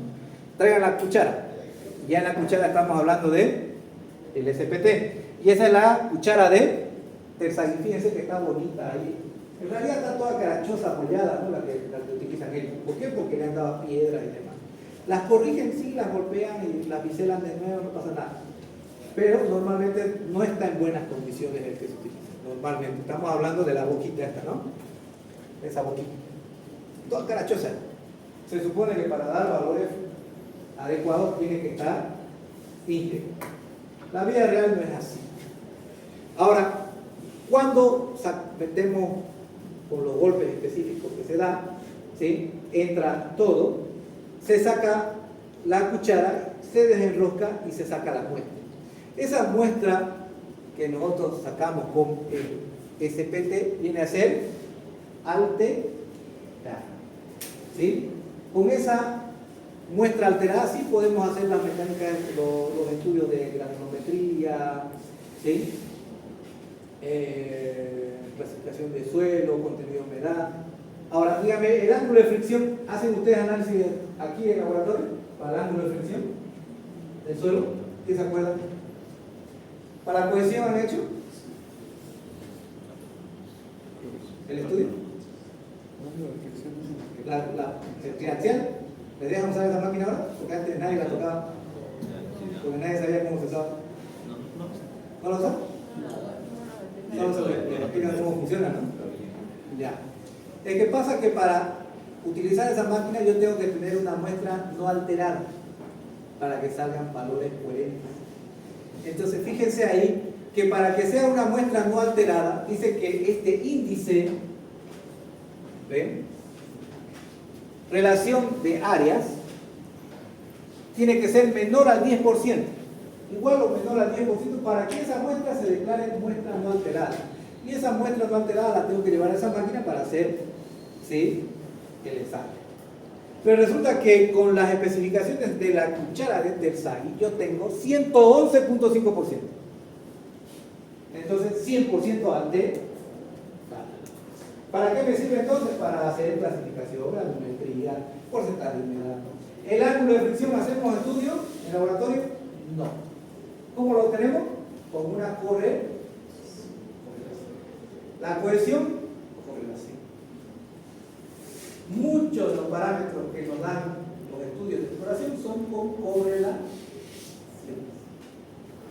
Traigan la cuchara. Ya en la cuchara estamos hablando de el SPT. Y esa es la cuchara de Terzaghi. Fíjense que está bonita ahí. En realidad está toda carachosa, apoyada, ¿no? La que utilizan ellos. ¿Por qué? Porque le han dado piedras y demás. Las corrigen, sí, las golpean y las biselan de nuevo, no pasa nada. Pero normalmente no está en buenas condiciones el que se utiliza. Normalmente. Estamos hablando de la boquita esta, ¿no? Esa boquita. Toda carachosa. Se supone que para dar valores adecuados tiene que estar íntegro. La vida real no es así. Ahora, cuando metemos con los golpes específicos que se da, ¿sí? Entra todo, se saca la cuchara, se desenrosca y se saca la muestra. Esa muestra que nosotros sacamos con el SPT viene a ser alterada, ¿sí? Con esa muestra alterada sí podemos hacer las mecánicas, los estudios de granulometría, ¿sí? Clasificación de suelo, contenido de humedad. Ahora, dígame, el ángulo de fricción, ¿hacen ustedes análisis aquí en el laboratorio para el ángulo de fricción del suelo? ¿Quién se acuerda? ¿Para la cohesión han hecho el estudio? ¿El triaxial? ¿Les dejan usar esa máquina ahora? Porque antes nadie la tocaba. Porque nadie sabía cómo se usaba. ¿No lo sabe? No lo sabe. Les explican cómo funciona, ¿no? Ya. Es que pasa que para utilizar esa máquina yo tengo que tener una muestra no alterada para que salgan valores coherentes. Entonces fíjense ahí que para que sea una muestra no alterada, dice que este índice, ¿ven? Relación de áreas tiene que ser menor al 10%, igual o menor al 10%, para que esa muestra se declare muestra no alterada. Y esa muestra no alterada la tengo que llevar a esa máquina para hacer, ¿sí?, el ensayo. Pero resulta que con las especificaciones de la cuchara de Terzaghi yo tengo 111.5%. Entonces 100% alterada. ¿Para qué me sirve entonces? Para hacer clasificación, granulometría, porcentaje de humedad. ¿El ángulo de fricción hacemos estudio en laboratorio? No. ¿Cómo lo obtenemos? Con una correlación. La cohesión, correlación. Muchos de los parámetros que nos dan los estudios de exploración son con correlación.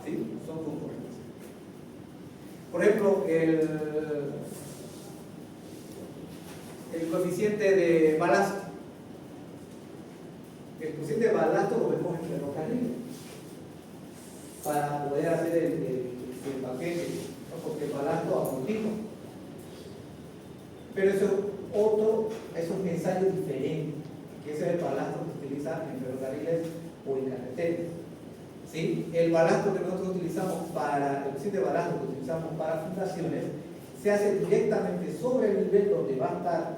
¿Sí? Son con correlación. Por ejemplo, el coeficiente de balasto. El coeficiente de balasto lo vemos en ferrocarril. para poder hacer el paquete, ¿no? Porque el balasto amortigua. Pero eso es un ensayo diferente, que ese es el balasto que se utiliza en ferrocarriles o en carreteras. ¿Sí? El balasto que nosotros utilizamos el coeficiente de balasto que utilizamos para fundaciones se hace directamente sobre el nivel donde va a estar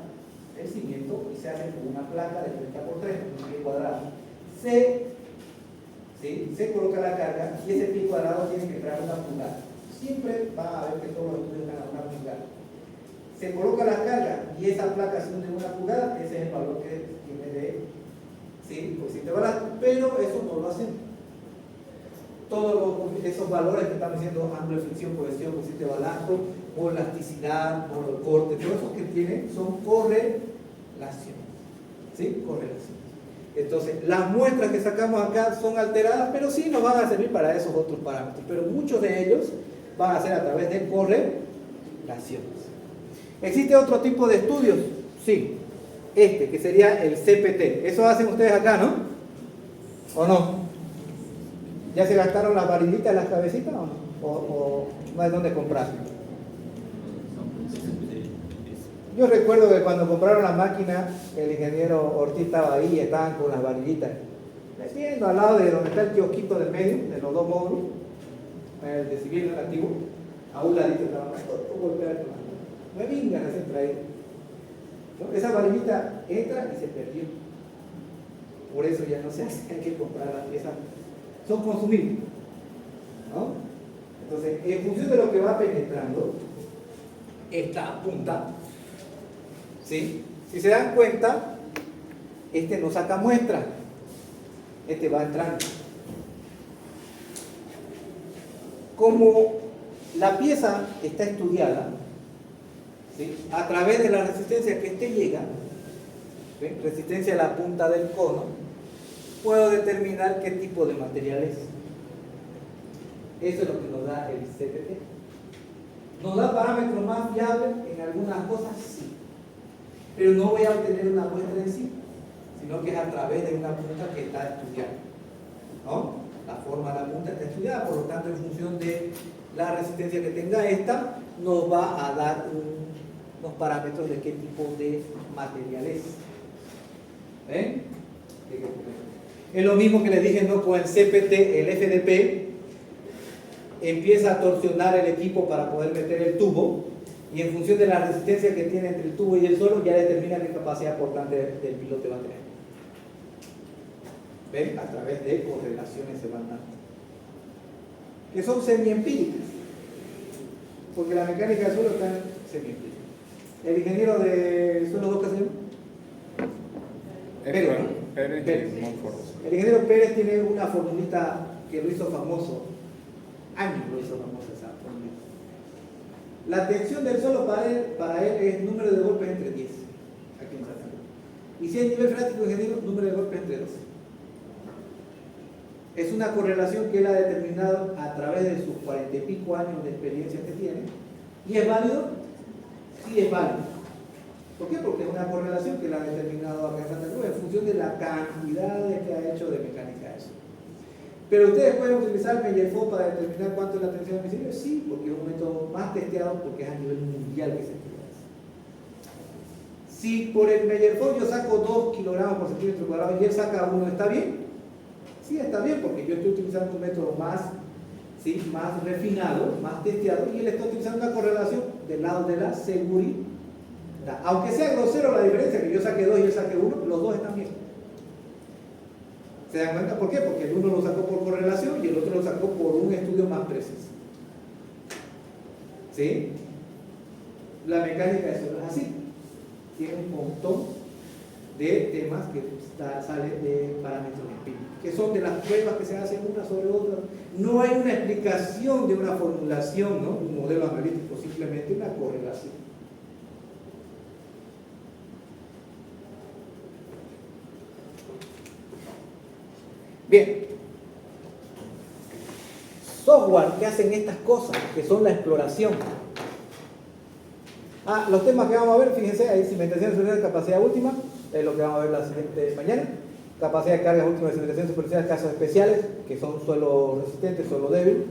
el cimiento y se hace con una placa de 30×3, un pie cuadrado. Se coloca la carga y ese pie cuadrado tiene que entrar una pulgada. Siempre va a ver que todos los estudios están a una pulgada. Se coloca la carga y esa placa se hunde en una pulgada, ese es el valor que tiene de coeficiente de balasto, pero eso no lo hacemos. Todos esos valores que estamos diciendo, ángulo de fricción, cohesión, coeficiente de balasto, modo de elasticidad, modo de corte, todos esos que tienen son correlaciones. ¿Sí? Correlaciones. Entonces, las muestras que sacamos acá son alteradas, pero sí nos van a servir para esos otros parámetros. Pero muchos de ellos van a ser a través de correlaciones. ¿Existe otro tipo de estudios? Sí. Que sería el CPT. Eso hacen ustedes acá, ¿no? ¿O no? ¿Ya se gastaron las varillitas en las cabecitas o no? ¿O no hay dónde comprar? Yo recuerdo que cuando compraron la máquina, el ingeniero Ortiz estaba ahí y estaban con las varillitas. Metiendo al lado de donde está el kiosquito del medio, de los dos módulos, el de civil relativo, a un ladito estaba no me vengan a hacer traer. ¿No? Esa varillita entra y se perdió. Por eso ya no se hace, hay que comprar las piezas. Son consumibles, ¿no? Entonces, en función de lo que va penetrando esta punta, ¿sí? Si se dan cuenta, no saca muestra, va entrando. Como la pieza está estudiada, ¿sí? A través de la resistencia que llega, ¿sí? Resistencia a la punta del cono, puedo determinar qué tipo de material es. Eso es lo que nos da el CPT. ¿Nos da parámetros más fiables en algunas cosas? Sí. Pero no voy a obtener una muestra en sí, sino que es a través de una punta que está estudiada, ¿no? La forma de la punta está estudiada, por lo tanto, en función de la resistencia que tenga esta, nos va a dar unos parámetros de qué tipo de material es. ¿Ven? Es lo mismo que les dije, ¿no? Con el CPT, el FDP empieza a torsionar el equipo para poder meter el tubo y en función de la resistencia que tiene entre el tubo y el suelo ya determina qué capacidad portante del pilote va a tener. ¿Ven? A través de correlaciones se van dando, que son semiempíricas, porque la mecánica del suelo está semiempírica. ¿El ingeniero de suelo 2 qué se llama? Pérez, ¿no? Pérez. El ingeniero Pérez tiene una formulita que lo hizo famoso, años lo hizo famoso esa formulita. La tensión del suelo para él es número de golpes entre 10, aquí en Santa Cruz. Y si es nivel freático, ingeniero, número de golpes entre 12. Es una correlación que él ha determinado a través de sus 40 y pico años de experiencia que tiene. ¿Y es válido? Sí, es válido. ¿Por qué? Porque es una correlación que él ha determinado acá en Santa Cruz en función de la cantidad que ha hecho de mecánica de eso. Pero ustedes pueden utilizar el Meyerfo para determinar cuánto es la tensión admisible. Sí, porque es un método más testeado porque es a nivel mundial que se estudia eso. Si por el Meyerfo yo saco 2 kilogramos por centímetro cuadrado y él saca 1, ¿está bien? Sí, está bien, porque yo estoy utilizando un método más refinado, más testeado, y él está utilizando una correlación del lado de la seguridad. Aunque sea grosero la diferencia, que yo saque 2 y él saque 1, los dos están bien. ¿Se dan cuenta por qué? Porque el uno lo sacó por correlación y el otro lo sacó por un estudio más preciso. ¿Sí? La mecánica de suelo es así. Tiene un montón de temas que salen de parámetros empíricos, que son de las pruebas que se hacen una sobre otra. No hay una explicación de una formulación, ¿no? Un modelo analítico, simplemente una correlación. Bien, software que hacen estas cosas, que son la exploración. Los temas que vamos a ver, fíjense, ahí cimentación de capacidad última, es lo que vamos a ver la siguiente mañana. capacidad de cargas última de cimentación superficial, casos especiales, que son suelo resistente, suelo débil.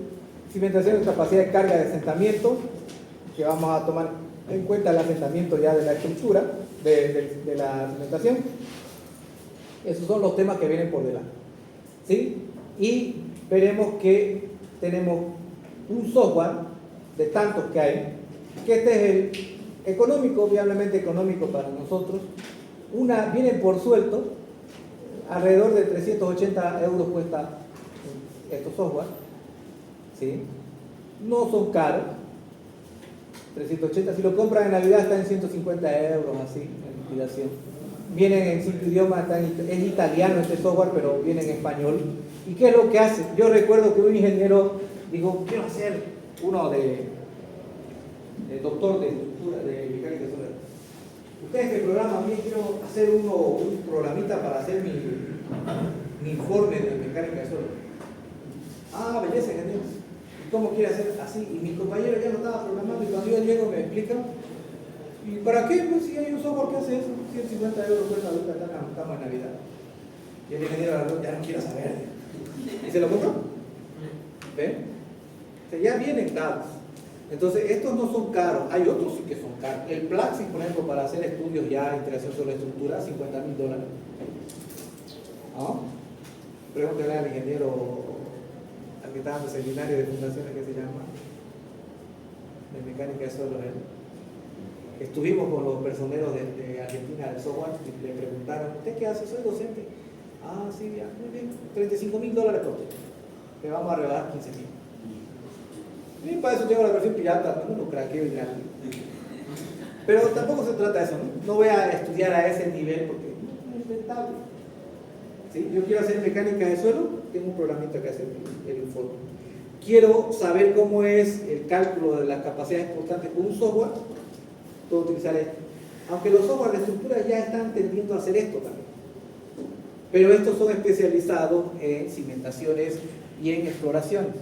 Cimentación es capacidad de carga de asentamiento, que vamos a tomar en cuenta el asentamiento ya de la estructura, de la cimentación. Esos son los temas que vienen por delante, ¿sí? Y veremos que tenemos un software de tantos que hay, que este es el económico, viablemente económico para nosotros. Vienen por suelto, alrededor de 380 euros cuesta estos software, ¿sí? No son caros, 380, si lo compran en Navidad está en 150 euros, así, en liquidación. Vienen en 5 idiomas, es italiano este software, pero viene en español. ¿Y qué es lo que hace? Yo recuerdo que un ingeniero dijo, quiero hacer uno de doctor de estructura, de mecánica solar. Ustedes que programan bien, quiero hacer un programita para hacer mi informe de mecánica solar. Ah, belleza, ingeniero. ¿Y cómo quiere hacer así? Y mi compañero ya lo estaba programando y cuando yo llego me explica. ¿Y para qué? Pues si hay un software que hace eso, 150 euros cuesta ahorita, estamos en Navidad. Y el ingeniero ya no quiero saber. ¿Y se lo compró? ¿Ven? O sea, ya vienen dados. Entonces, estos no son caros, hay otros sí que son caros. El Plaxis, por ejemplo, para hacer estudios ya, integración sobre estructura, $50,000. ¿No? Pregúntale al ingeniero, al que está dando seminario de fundaciones, que se llama, de mecánica de suelo, Estuvimos con los personeros de Argentina del software y le preguntaron, ¿usted qué hace? Soy docente. Ah, sí, ya, muy bien, $35,000 por ti. Le vamos a regalar 15,000. Y para eso tengo la versión pirata, no lo craqueo y nada. Pero tampoco se trata de eso, ¿no? No voy a estudiar a ese nivel porque no es rentable. ¿Sí? Yo quiero hacer mecánica de suelo, tengo un programita que hace el informe. Quiero saber cómo es el cálculo de las capacidades portantes con un software, puedo utilizar esto. Aunque los software de estructura ya están tendiendo a hacer esto también. Pero estos son especializados en cimentaciones y en exploraciones,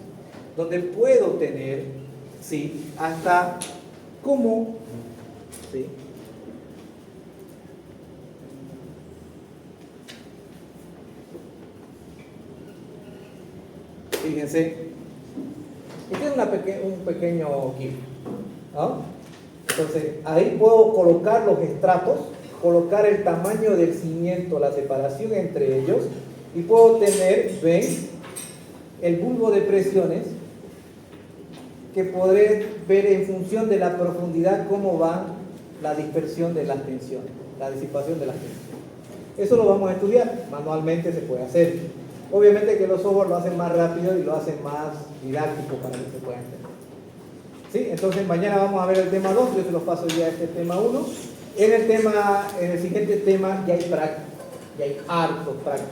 donde puedo tener, ¿sí?, hasta cómo, ¿sí?, fíjense, este es un pequeño GIF, ¿no? Entonces, ahí puedo colocar los estratos, colocar el tamaño del cimiento, la separación entre ellos, y puedo tener, ven, el bulbo de presiones, que podré ver en función de la profundidad cómo va la dispersión de las tensiones, la disipación de las tensiones. Eso lo vamos a estudiar, manualmente se puede hacer. Obviamente que los software lo hacen más rápido y lo hacen más didáctico para que se pueda entender. ¿Sí? Entonces mañana vamos a ver el tema 2, yo se los paso ya este tema 1. En el siguiente tema ya hay práctica, ya hay harto práctica.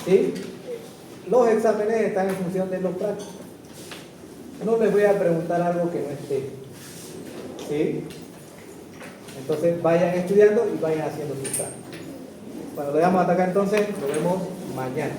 ¿Sí? Los exámenes están en función de los prácticos. No les voy a preguntar algo que no esté. ¿Sí? Entonces vayan estudiando y vayan haciendo sus prácticas. Bueno, le damos hasta acá entonces, nos vemos mañana.